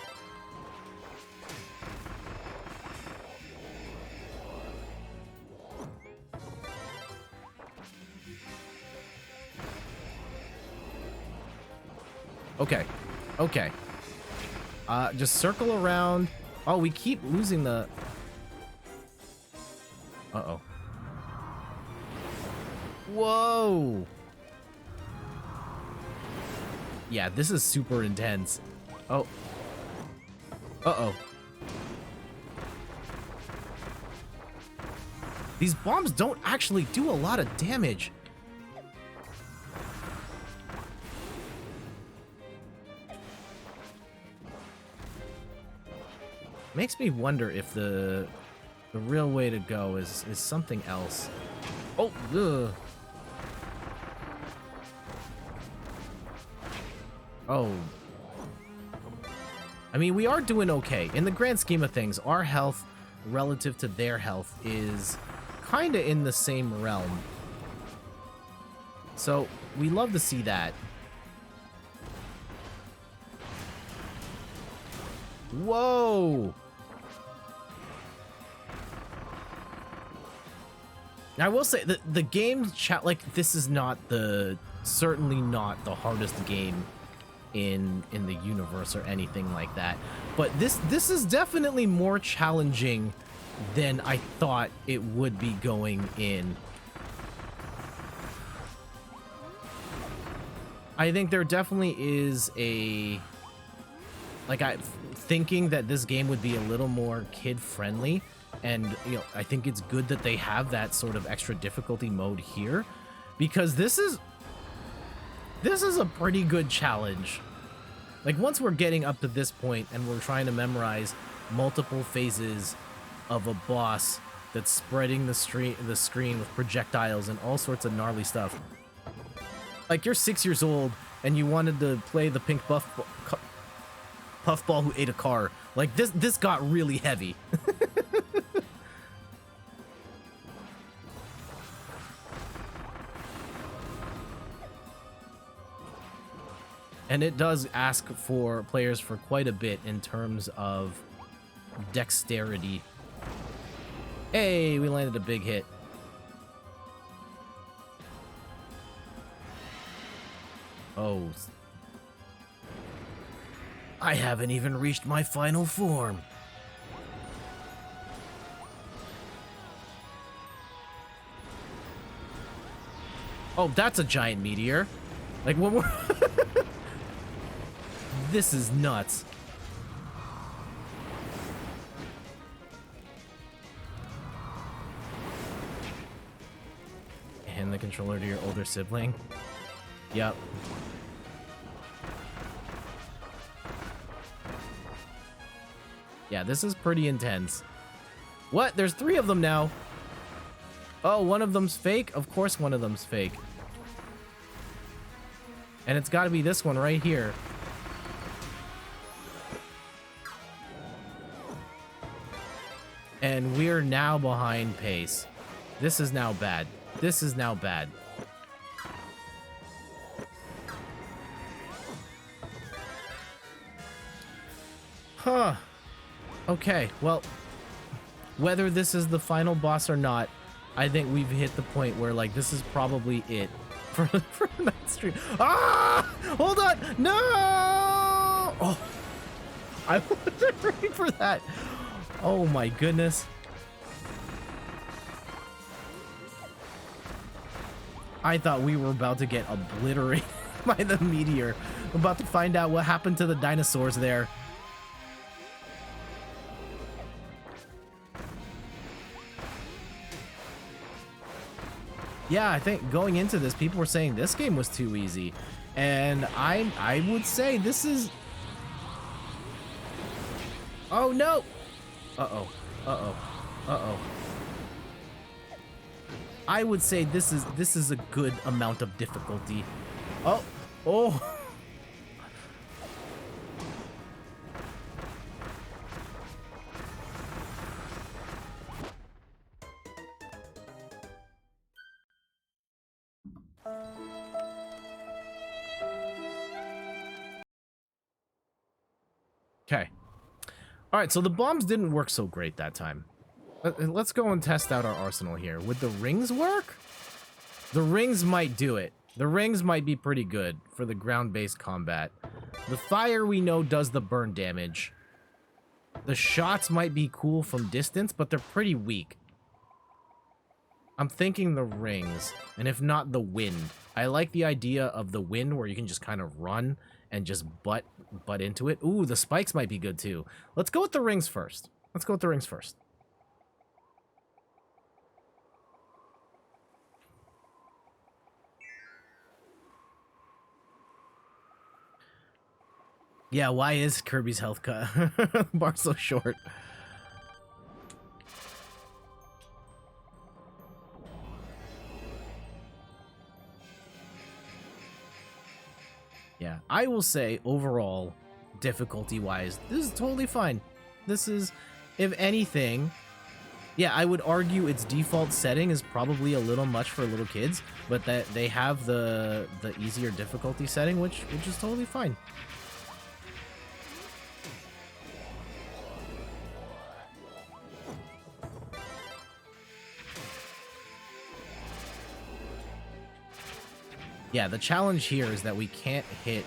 [SPEAKER 1] Okay. Okay. Just circle around. Oh, we keep losing the... Uh-oh. Whoa! Yeah, this is super intense. Oh. Uh-oh. These bombs don't actually do a lot of damage. Makes me wonder if the real way to go is something else. Oh, ugh. Oh. I mean, we are doing okay. In the grand scheme of things, our health relative to their health is kind of in the same realm. So, we love to see that. Whoa! Now, I will say that the game chat, like, this is not certainly not the hardest game in the universe or anything like that. But this is definitely more challenging than I thought it would be going in. I think there definitely is a... Like, thinking that this game would be a little more kid-friendly, and, you know, I think it's good that they have that sort of extra difficulty mode here, because this is a pretty good challenge. Like, once we're getting up to this point and we're trying to memorize multiple phases of a boss that's spreading the screen with projectiles and all sorts of gnarly stuff. Like, you're 6 years old and you wanted to play the pink puffball who ate a car. Like, this got really heavy. And it does ask for players for quite a bit in terms of dexterity. Hey, we landed a big hit. Oh. I haven't even reached my final form. Oh, that's a giant meteor. Like, when we're... This is nuts. Hand the controller to your older sibling. Yep. Yeah, this is pretty intense. What? There's 3 of them now. Oh, one of them's fake? Of course one of them's fake. And it's got to be this one right here. And we're now behind pace. This is now bad. This is now bad. Huh. Okay, well, whether this is the final boss or not, I think we've hit the point where, like, this is probably it for that stream. Ah! Hold on! No! Oh! I wasn't ready for that. Oh my goodness. I thought we were about to get obliterated by the meteor. I'm about to find out what happened to the dinosaurs there. Yeah, I think going into this, people were saying this game was too easy. And I would say this is... Oh no! Uh-oh. Uh-oh. Uh-oh. I would say this is a good amount of difficulty. Oh. Oh. Okay. All right, so the bombs didn't work so great that time. Let's go and test out our arsenal here. Would the rings work? The rings might do it. The rings might be pretty good for the ground-based combat. The fire we know does the burn damage. The shots might be cool from distance, but they're pretty weak. I'm thinking the rings, and if not, the wind. I like the idea of the wind where you can just kind of run and just butt into it. Ooh, the spikes might be good too. Let's go with the rings first. Let's go with the rings first. Yeah, why is Kirby's health bar so short? Yeah, I will say overall, difficulty-wise, this is totally fine. This is, if anything, yeah, I would argue its default setting is probably a little much for little kids, but that they have the easier difficulty setting, which is totally fine. Yeah, the challenge here is that we can't hit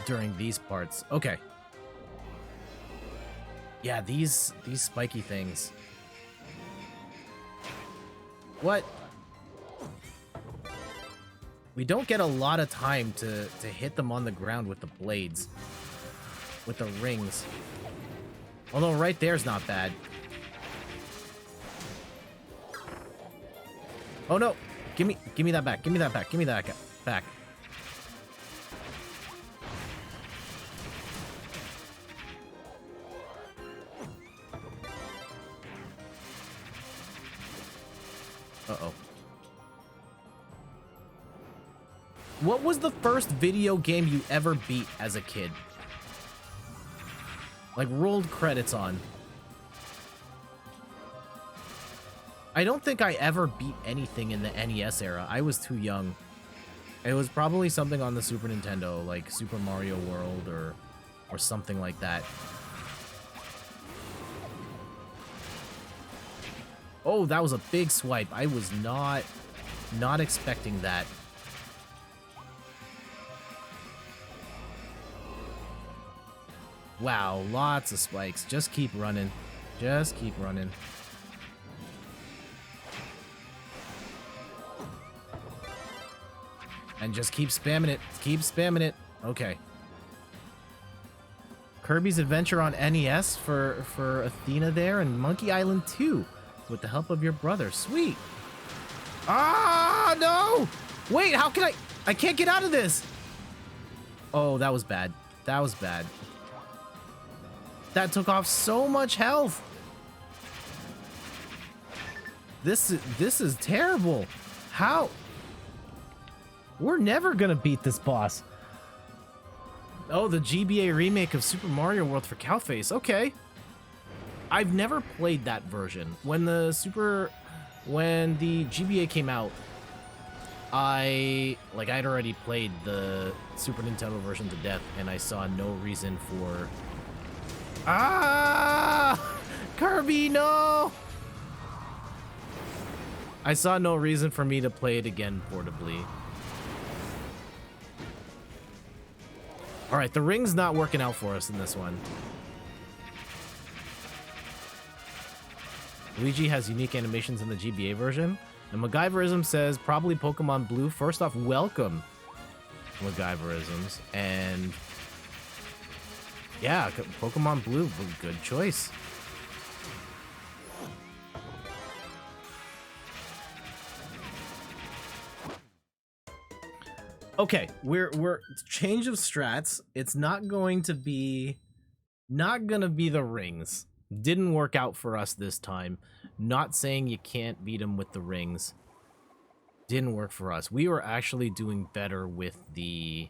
[SPEAKER 1] during these parts. Okay. Yeah, these spiky things. What? We don't get a lot of time to hit them on the ground with the blades. With the rings. Although right there's not bad. Oh no! Give me that back. Give me that back. Give me that back. Uh-oh. What was the first video game you ever beat as a kid? Like, rolled credits on. I don't think I ever beat anything in the NES era. I was too young. It was probably something on the Super Nintendo, like Super Mario World or something like that. Oh, that was a big swipe. I was not expecting that. Wow, lots of spikes. Just keep running. Just keep running. And just keep spamming it. Keep spamming it. Okay. Kirby's Adventure on NES for Athena there, and Monkey Island 2 with the help of your brother. Sweet. Ah, no! Wait, how can I can't get out of this. Oh, that was bad. That was bad. That took off so much health. This is terrible. How? We're never gonna beat this boss. Oh, the GBA remake of Super Mario World for Cowface. Okay. I've never played that version. When the GBA came out, I'd already played the Super Nintendo version to death, and I saw no reason for... Ah! Kirby, no! I saw no reason for me to play it again portably. Alright, the ring's not working out for us in this one. Luigi has unique animations in the GBA version. And MacGyverism says, probably Pokemon Blue. First off, welcome, MacGyverisms. And... yeah, Pokemon Blue, good choice. Okay, we're change of strats. It's not going to be the rings. Didn't work out for us this time. Not saying you can't beat them with the rings. Didn't work for us. We were actually doing better with the...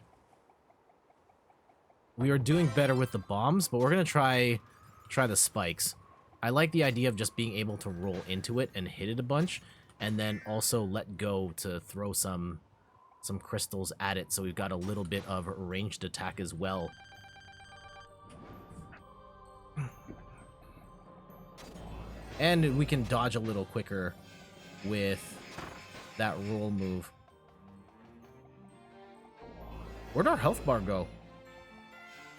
[SPEAKER 1] we were doing better with the bombs, but we're gonna try the spikes. I like the idea of just being able to roll into it and hit it a bunch, and then also let go to throw some crystals at it, so we've got a little bit of ranged attack as well. And we can dodge a little quicker with that roll move. Where'd our health bar go?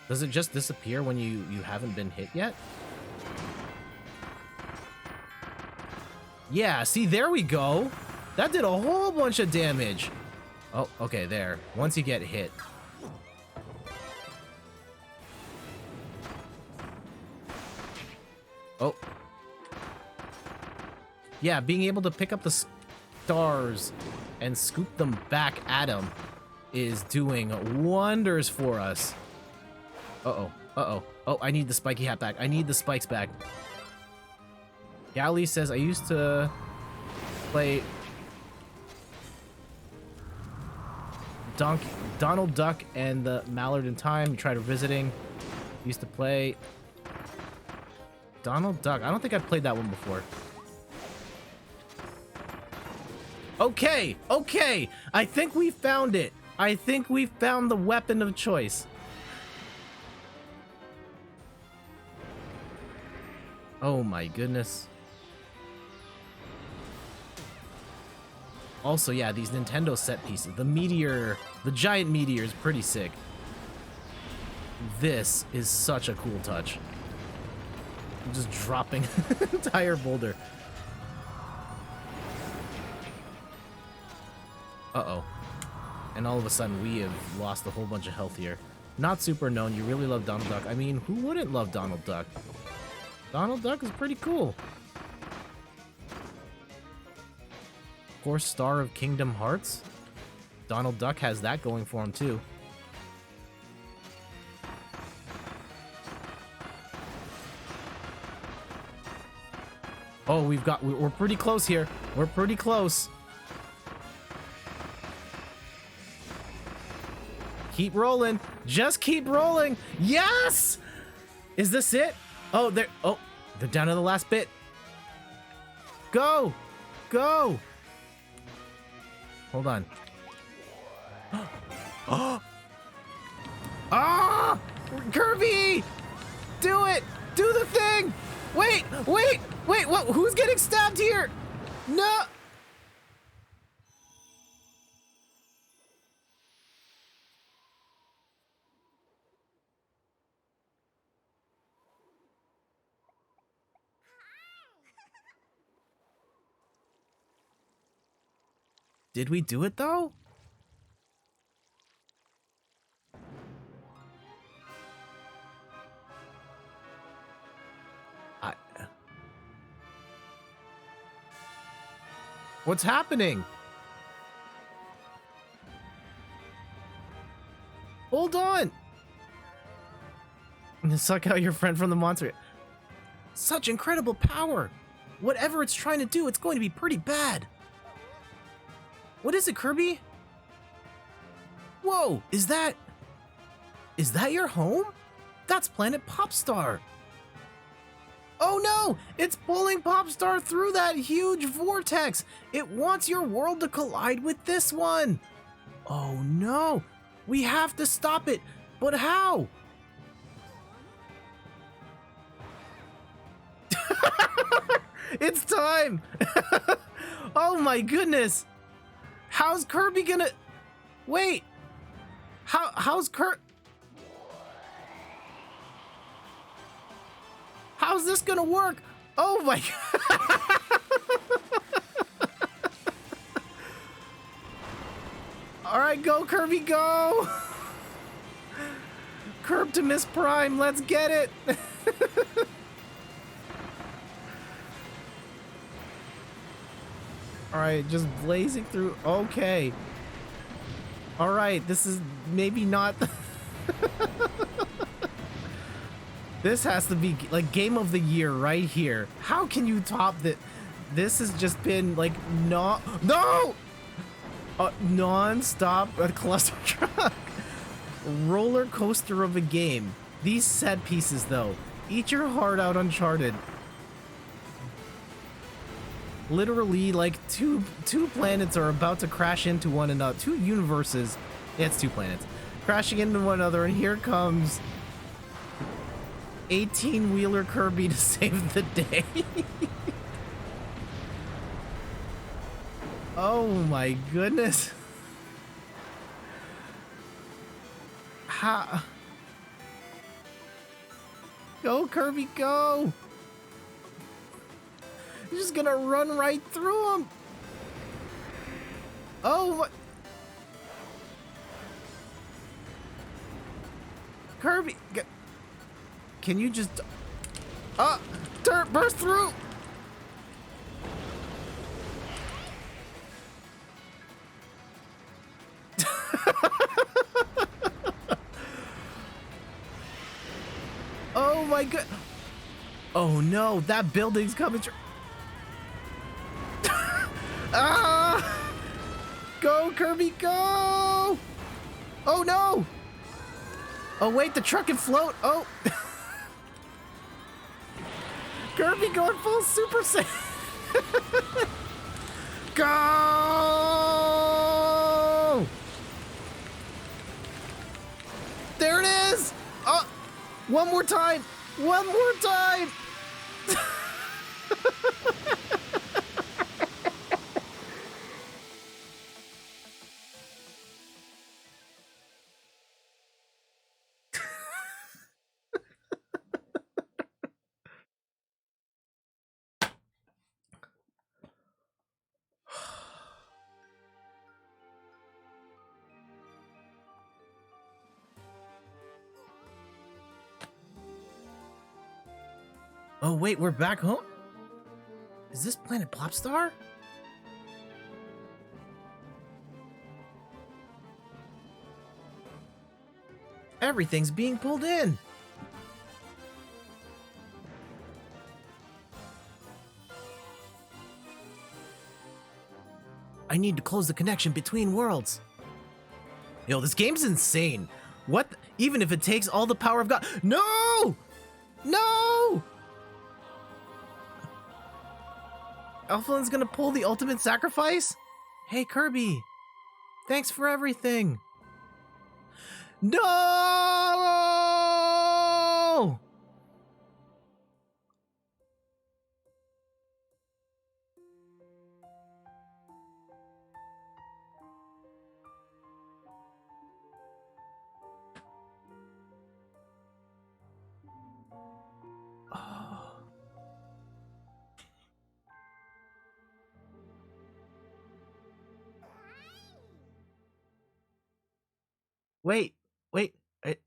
[SPEAKER 1] Does it just disappear when you haven't been hit yet? Yeah, see, there we go. That did a whole bunch of damage. Oh, okay, there. Once you get hit. Oh. Yeah, being able to pick up the stars and scoop them back at him is doing wonders for us. Uh-oh. Uh-oh. Oh, I need the spiky hat back. I need the spikes back. Gally says, I used to play Donald Duck and the Mallard in Time. You tried visiting. Used to play Donald Duck. I don't think I've played that one before. Okay, okay. I think we found it. I think we found the weapon of choice. Oh my goodness. Also, yeah, these Nintendo set pieces. The meteor, the giant meteor is pretty sick. This is such a cool touch. I'm just dropping an entire boulder. Uh-oh. And all of a sudden, we have lost a whole bunch of health here. Not super known. You really love Donald Duck. I mean, who wouldn't love Donald Duck? Donald Duck is pretty cool. course, star of Kingdom Hearts. Donald Duck has that going for him, too. Oh, we're pretty close here. We're pretty close. Keep rolling. Just keep rolling. Yes! Is this it? Oh, they're down to the last bit. Go! Go! Hold on. Oh! Ah! Kirby! Do it! Do the thing! Wait! Wait! Wait! What? Who's getting stabbed here? No! Did we do it though? What's happening? Hold on! Suck out your friend from the monster. Such incredible power! Whatever it's trying to do, it's going to be pretty bad. What is it, Kirby? Whoa, is that your home? That's Planet Popstar. Oh no, it's pulling Popstar through that huge vortex. It wants your world to collide with this one. Oh no, we have to stop it, but how? It's time. Oh my goodness. How's Kirby gonna... Wait. How's How's this gonna work? Oh my god. Alright, go Kirby, go! Kirptimus Prime, let's get it! Alright, just blazing through. Okay. Alright, this is maybe not... This has to be like game of the year right here. How can you top that? This has just been like no non-stop cluster truck roller coaster of a game. These set pieces though, eat your heart out, Uncharted. Literally like two planets are about to crash into one another. Two universes. Yeah, it's two planets crashing into one another, and here comes 18-wheeler Kirby to save the day. Oh my goodness. How? Go Kirby, go! You're just gonna run right through him. Oh my... Kirby, can you just... burst through! Oh my god! Oh no, that building's coming through. Ah! Go Kirby, go! Oh no! Oh wait, the truck can float. Oh! Kirby going full Super Saiyan. Go! There it is! Oh! One more time! One more time! Oh wait, we're back home? Is this Planet Popstar? Everything's being pulled in. I need to close the connection between worlds. Yo, this game's insane. What? Even if it takes all the power of God. No! No! Elflin's gonna pull the ultimate sacrifice? Hey, Kirby. Thanks for everything. No! Wait, wait. Did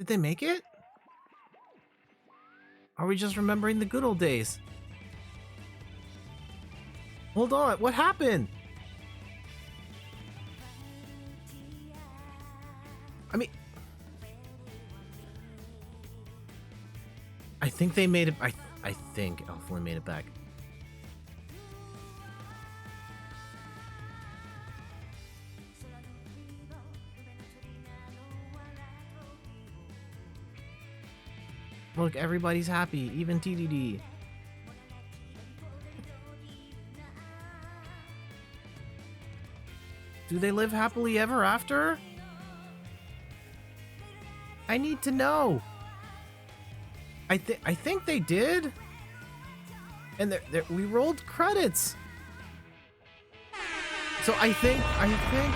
[SPEAKER 1] they make it? Are we just remembering the good old days? Hold on, what happened? I mean, I think they made it. I think Elflin made it back. Look, everybody's happy, even TDD. Do they live happily ever after? I need to know. I think they did. And we rolled credits. So I think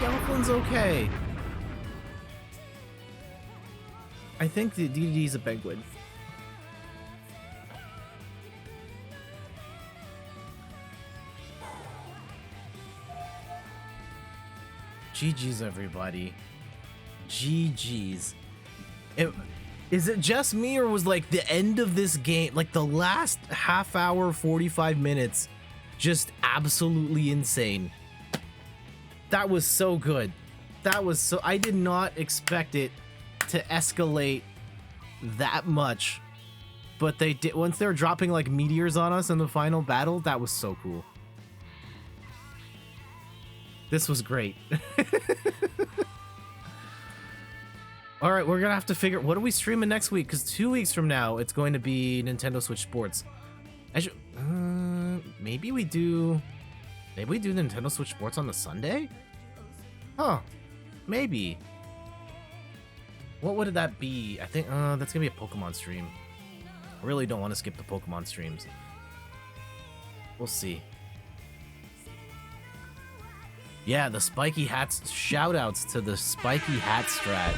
[SPEAKER 1] Elflin's okay. I think the DDD's a penguin. GG's, everybody. GG's. Is it just me, or was like the end of this game, like the last half hour, 45 minutes, just absolutely insane? That was so good. That was so... I did not expect it to escalate that much. But they did. Once they're dropping like meteors on us in the final battle, that was so cool. This was great. All right, we're gonna have to figure, what are we streaming next week? Because 2 weeks from now, it's going to be Nintendo Switch Sports. Maybe we do Nintendo Switch Sports on the Sunday? Huh, maybe. What would that be? I think that's gonna be a Pokemon stream. I really don't want to skip the Pokemon streams. We'll see. Yeah, the spiky hats. Shoutouts to the spiky hat strat.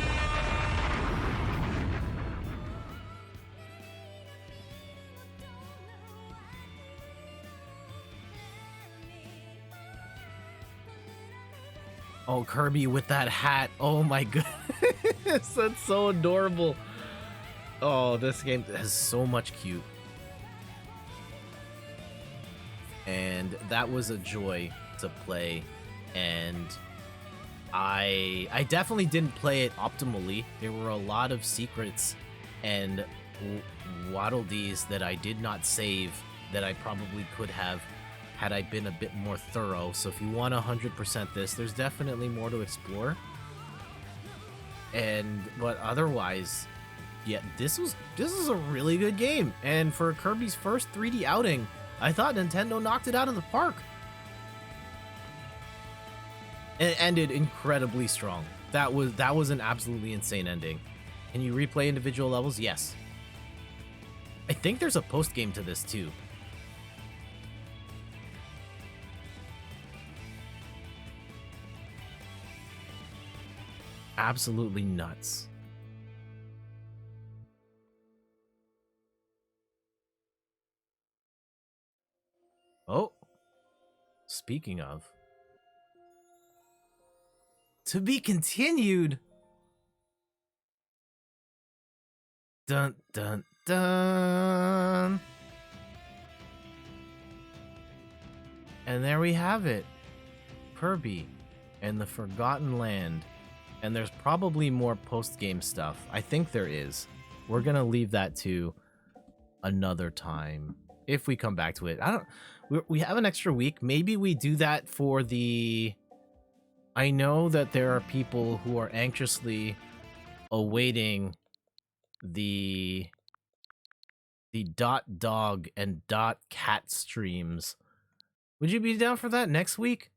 [SPEAKER 1] Oh, Kirby with that hat. Oh my goodness. That's so adorable. Oh, this game has so much cute. And that was a joy to play. And I definitely didn't play it optimally. There were a lot of secrets and waddle-dees that I did not save that I probably could have had I been a bit more thorough. So if you want to 100% this, there's definitely more to explore. But otherwise, yeah, this is a really good game. And for Kirby's first 3D outing, I thought Nintendo knocked it out of the park. It ended incredibly strong. That was an absolutely insane ending. Can you replay individual levels? Yes. I think there's a post game to this too. Absolutely nuts. Oh, speaking of. To be continued. Dun dun dun. And there we have it. Kirby, and the Forgotten Land. And there's probably more post-game stuff. I think there is. We're gonna leave that to another time if we come back to it. We have an extra week. Maybe we do that for the... I know that there are people who are anxiously awaiting the .dog and .cat streams. Would you be down for that next week?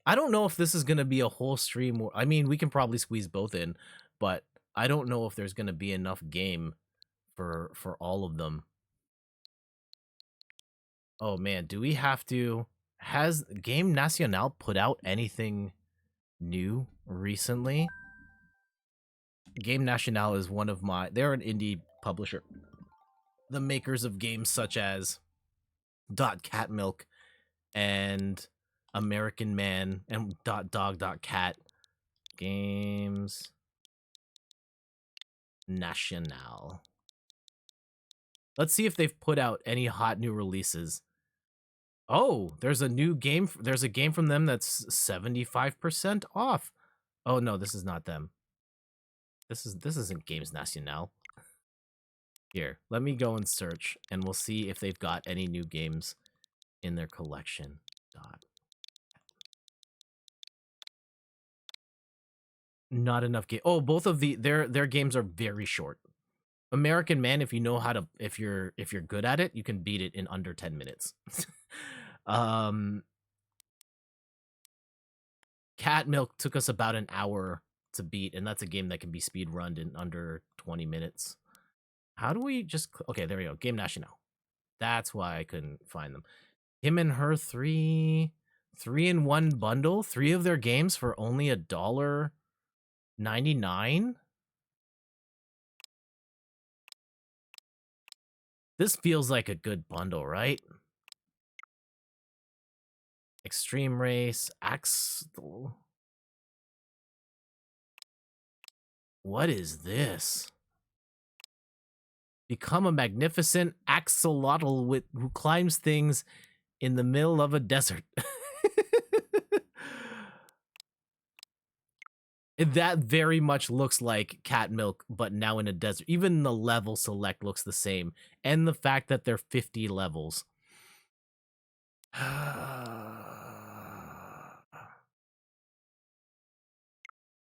[SPEAKER 1] I don't know if this is going to be a whole stream. I mean, we can probably squeeze both in, but I don't know if there's going to be enough game for all of them. Oh man, do we have to... Has Game Nacional put out anything new recently? Game Nacional is one of my... They're an indie publisher. The makers of games such as .cat Milk and American Man and .dog.cat. Games Nacional. Let's see if they've put out any hot new releases. Oh, there's a new game. There's a game from them that's 75% off. Oh no, this is not them. This isn't Games Nacional. Here, let me go and search, and we'll see if they've got any new games in their collection. Not enough game. Oh, both of their games are very short. American Man, if you know how to, if you're good at it, you can beat it in under 10 minutes. Cat Milk took us about an hour to beat, and that's a game that can be speed runned in under 20 minutes. How do we just... Okay, there we go. Game Nacional. That's why I couldn't find them. Him and Her 3-in-1 bundle. 3 of their games for only $1.99. This feels like a good bundle, right? Extreme Race, Axel. What is this? Become a magnificent axolotl who climbs things in the middle of a desert. That very much looks like Cat Milk, but now in a desert. Even the level select looks the same. And the fact that they're 50 levels.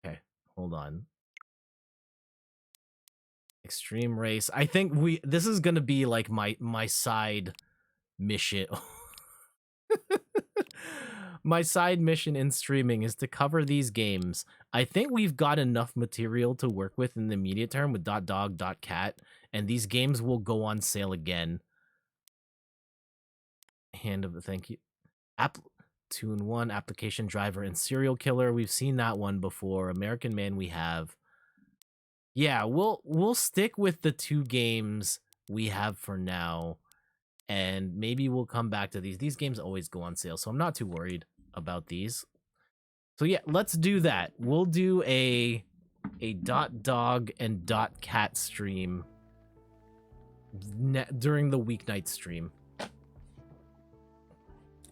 [SPEAKER 1] Okay, hold on. Extreme Race. I think this is gonna be like my side mission. My side mission in streaming is to cover these games. I think we've got enough material to work with in the immediate term with .dog, .cat, and these games will go on sale again. Hand of the thank you. 2-in-1, Application Driver, and Serial Killer. We've seen that one before. American Man we have. Yeah, we'll stick with the 2 games we have for now, and maybe we'll come back to these. These games always go on sale, so I'm not too worried about these. So yeah, let's do that. We'll do a .dog and .cat stream during the weeknight stream.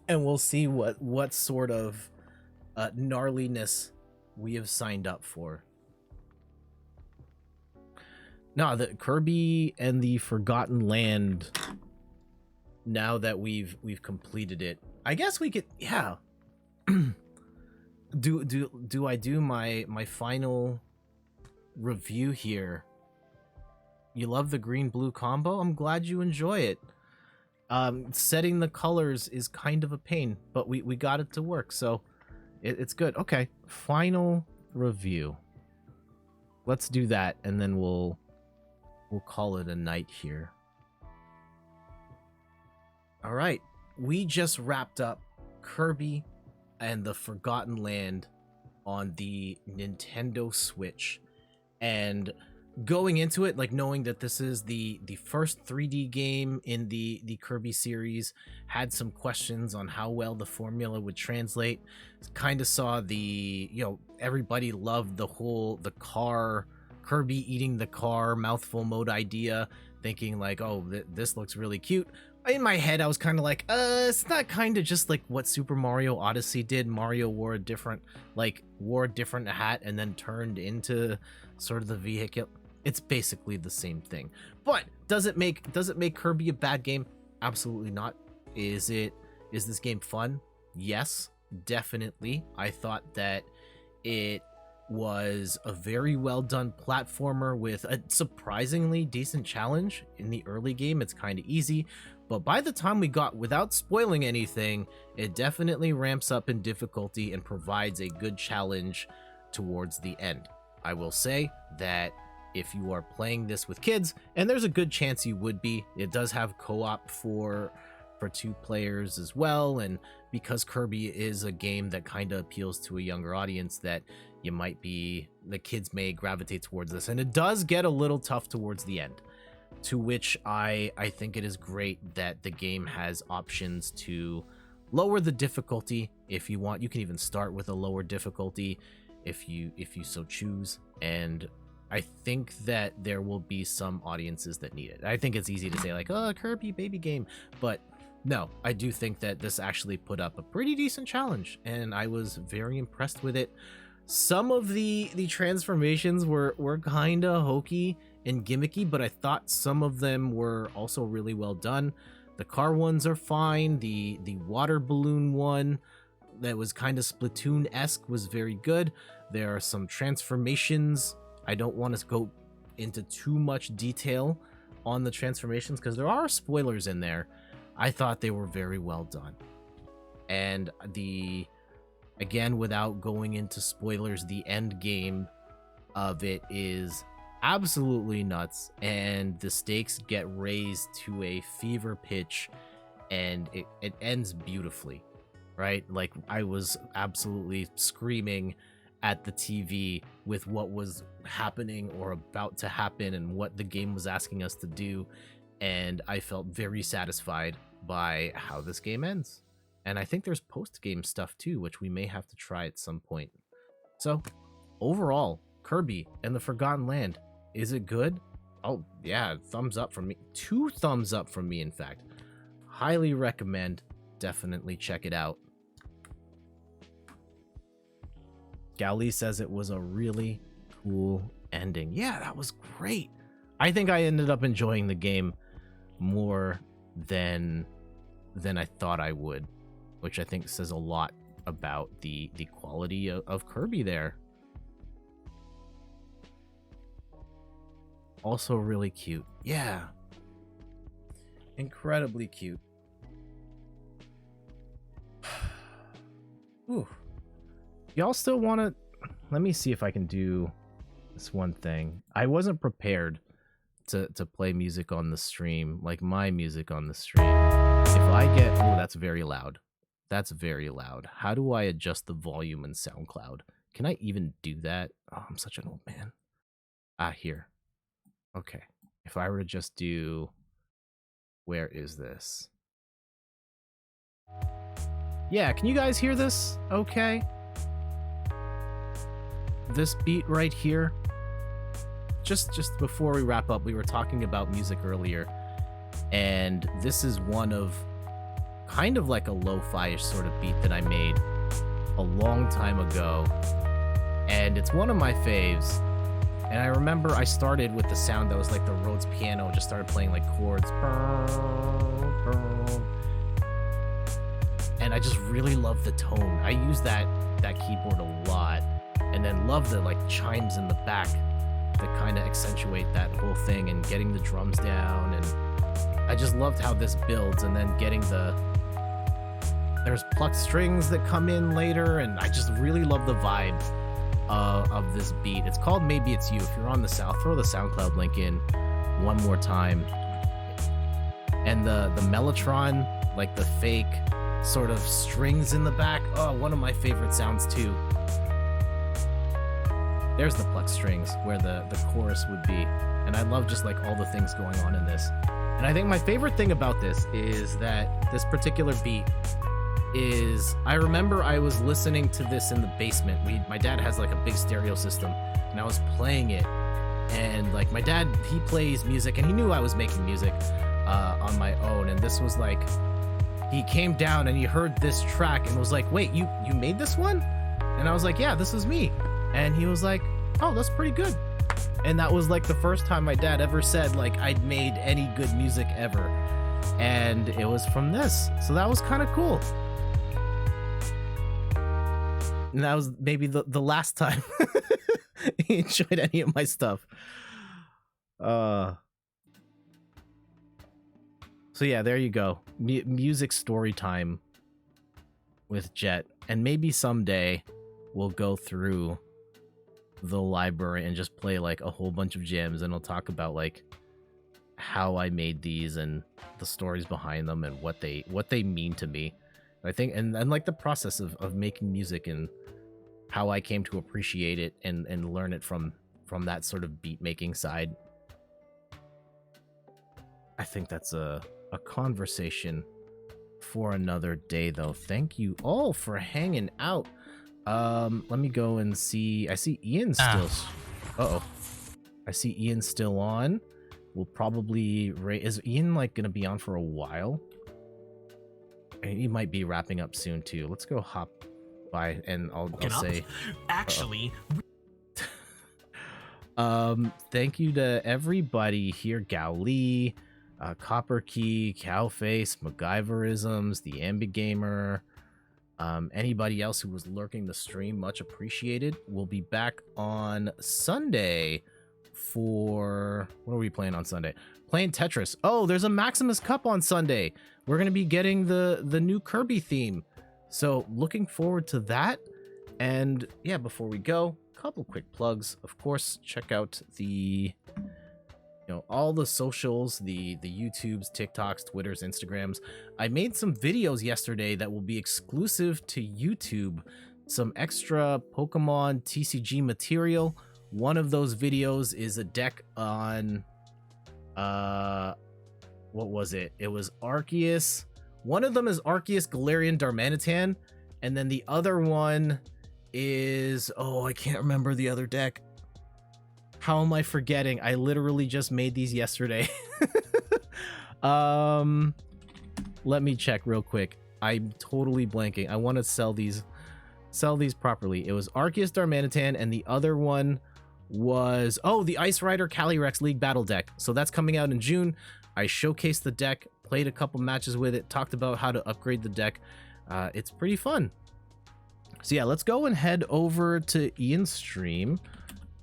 [SPEAKER 1] And we'll see what sort of gnarliness we have signed up for. No, the Kirby and the Forgotten Land. Now that we've completed it, I guess we could, yeah. do I do my final review here? You love the green-blue combo? I'm glad you enjoy it. Setting the colors is kind of a pain, but we got it to work, so it's good. Okay, final review. Let's do that, and then we'll call it a night here. All right, we just wrapped up Kirby and the Forgotten Land on the Nintendo Switch, and going into it, like, knowing that this is the first 3D game in the Kirby series, had some questions on how well the formula would translate. Kind of saw the, everybody loved the car, Kirby eating the car mouthful mode idea, thinking like, oh, this looks really cute. in my head, I was kind of like, it's not kind of just like what Super Mario Odyssey did. Mario wore a different hat and then turned into sort of the vehicle. It's basically the same thing. But does it make Kirby a bad game? Absolutely not. Is this game fun? Yes, definitely. I thought that it was a very well done platformer with a surprisingly decent challenge. In the early game, it's kind of easy, but by the time we got, without spoiling anything, it definitely ramps up in difficulty and provides a good challenge towards the end. I will say that if you are playing this with kids, and there's a good chance you would be, it does have co-op for 2 players as well, and because Kirby is a game that kind of appeals to a younger audience, that the kids may gravitate towards this, and it does get a little tough towards the end, to which I think it is great that the game has options to lower the difficulty if you want. You can even start with a lower difficulty if you so choose, and I think that there will be some audiences that need it. I think it's easy to say like, oh, Kirby baby game, but no, I do think that this actually put up a pretty decent challenge, and I was very impressed with it. Some of the transformations were kind of hokey and gimmicky, but I thought some of them were also really well done. The car ones are fine. The water balloon one that was kind of Splatoon-esque was very good. There are some transformations. I don't want to go into too much detail on the transformations because there are spoilers in there. I thought they were very well done. And again, without going into spoilers, the end game of it is absolutely nuts, and the stakes get raised to a fever pitch, and it ends beautifully, right? Like, I was absolutely screaming at the TV with what was happening or about to happen and what the game was asking us to do, and I felt very satisfied by how this game ends. And I think there's post-game stuff too, which we may have to try at some point. So, overall, Kirby and the Forgotten Land, is it good? Oh, yeah, thumbs up from me. 2 thumbs up from me, in fact. Highly recommend. Definitely check it out. Gowlee says it was a really cool ending. Yeah, that was great. I think I ended up enjoying the game more than I thought I would, which I think says a lot about the quality of Kirby there. Also really cute. Yeah. Incredibly cute. Ooh. Y'all still want to... Let me see if I can do this one thing. I wasn't prepared to play music on the stream, like my music on the stream. If I get... Oh, that's very loud. That's very loud. How do I adjust the volume in SoundCloud? Can I even do that? Oh, I'm such an old man. Here. Okay. If I were to just do... Where is this? Yeah, can you guys hear this? Okay. This beat right here. Just before we wrap up, we were talking about music earlier, and this is one of kind of like a lo-fi-ish sort of beat that I made a long time ago, and it's one of my faves. And I remember I started with the sound that was like the Rhodes piano, just started playing like chords, and I just really love the tone. I use that keyboard a lot, and then love the like chimes in the back that kind of accentuate that whole thing, and getting the drums down, and I just loved how this builds, and then getting there's plucked strings that come in later, and I just really love the vibe of this beat. It's called Maybe It's You. If you're on the South, throw the SoundCloud link in one more time. And the Mellotron, like the fake sort of strings in the back, oh, one of my favorite sounds too. There's the plucked strings where the chorus would be, and I love just like all the things going on in this. And I think my favorite thing about this is that this particular beat is, I remember I was listening to this in the basement. My dad has like a big stereo system, and I was playing it, and like my dad, he plays music, and he knew I was making music, on my own, and this was like, he came down and he heard this track and was like, wait, you made this one? And I was like, yeah, this is me. And he was like, oh, that's pretty good. And that was like the first time my dad ever said like I'd made any good music ever. And it was from this. So that was kind of cool. And that was maybe the last time he enjoyed any of my stuff. So yeah, there you go. Music story time with Jet. And maybe someday we'll go through the library and just play like a whole bunch of jams, and we'll talk about like how I made these and the stories behind them and what they mean to me. I think and like the process of making music and how I came to appreciate it and learn it from that sort of beat making side. I think that's a conversation for another day, though. Thank you all for hanging out. Let me go and see. I see Ian still. I see Ian still on. We'll probably is Ian like gonna be on for a while? He might be wrapping up soon too. Let's go hop by and I'll say.
[SPEAKER 4] Actually.
[SPEAKER 1] Thank you to everybody here. Gao Lee, Copper Key, Cowface, MacGyverisms, the Ambigamer. Anybody else who was lurking the stream, much appreciated. We'll be back on Sunday for what are we playing on Sunday? Playing Tetris. Oh, there's a Maximus Cup on Sunday. We're gonna be getting the new Kirby theme, so looking forward to that. And yeah, before we go, a couple quick plugs. Of course, check out the all the socials, the YouTubes, TikToks, Twitters, Instagrams. I made some videos yesterday that will be exclusive to YouTube, some extra Pokemon TCG material. One of those videos is a deck on what was it? It was Arceus. One of them is Arceus, Galarian, Darmanitan, and then the other one is I can't remember the other deck. How am I forgetting? I literally just made these yesterday. Let me check real quick. I'm totally blanking. I want to sell these properly. It was Arceus, Darmanitan, and the other one was the Ice Rider Calyrex League Battle deck. So that's coming out in June. I showcased the deck, played a couple matches with it, talked about how to upgrade the deck. It's pretty fun. So yeah, let's go and head over to Ian's stream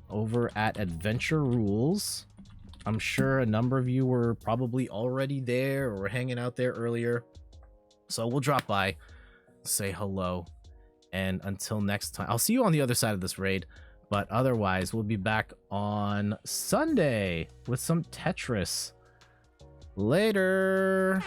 [SPEAKER 1] over at Adventure Rules. I'm sure a number of you were probably already there or were hanging out there earlier. So we'll drop by, say hello, and until next time, I'll see you on the other side of this raid. But otherwise, we'll be back on Sunday with some Tetris. Later.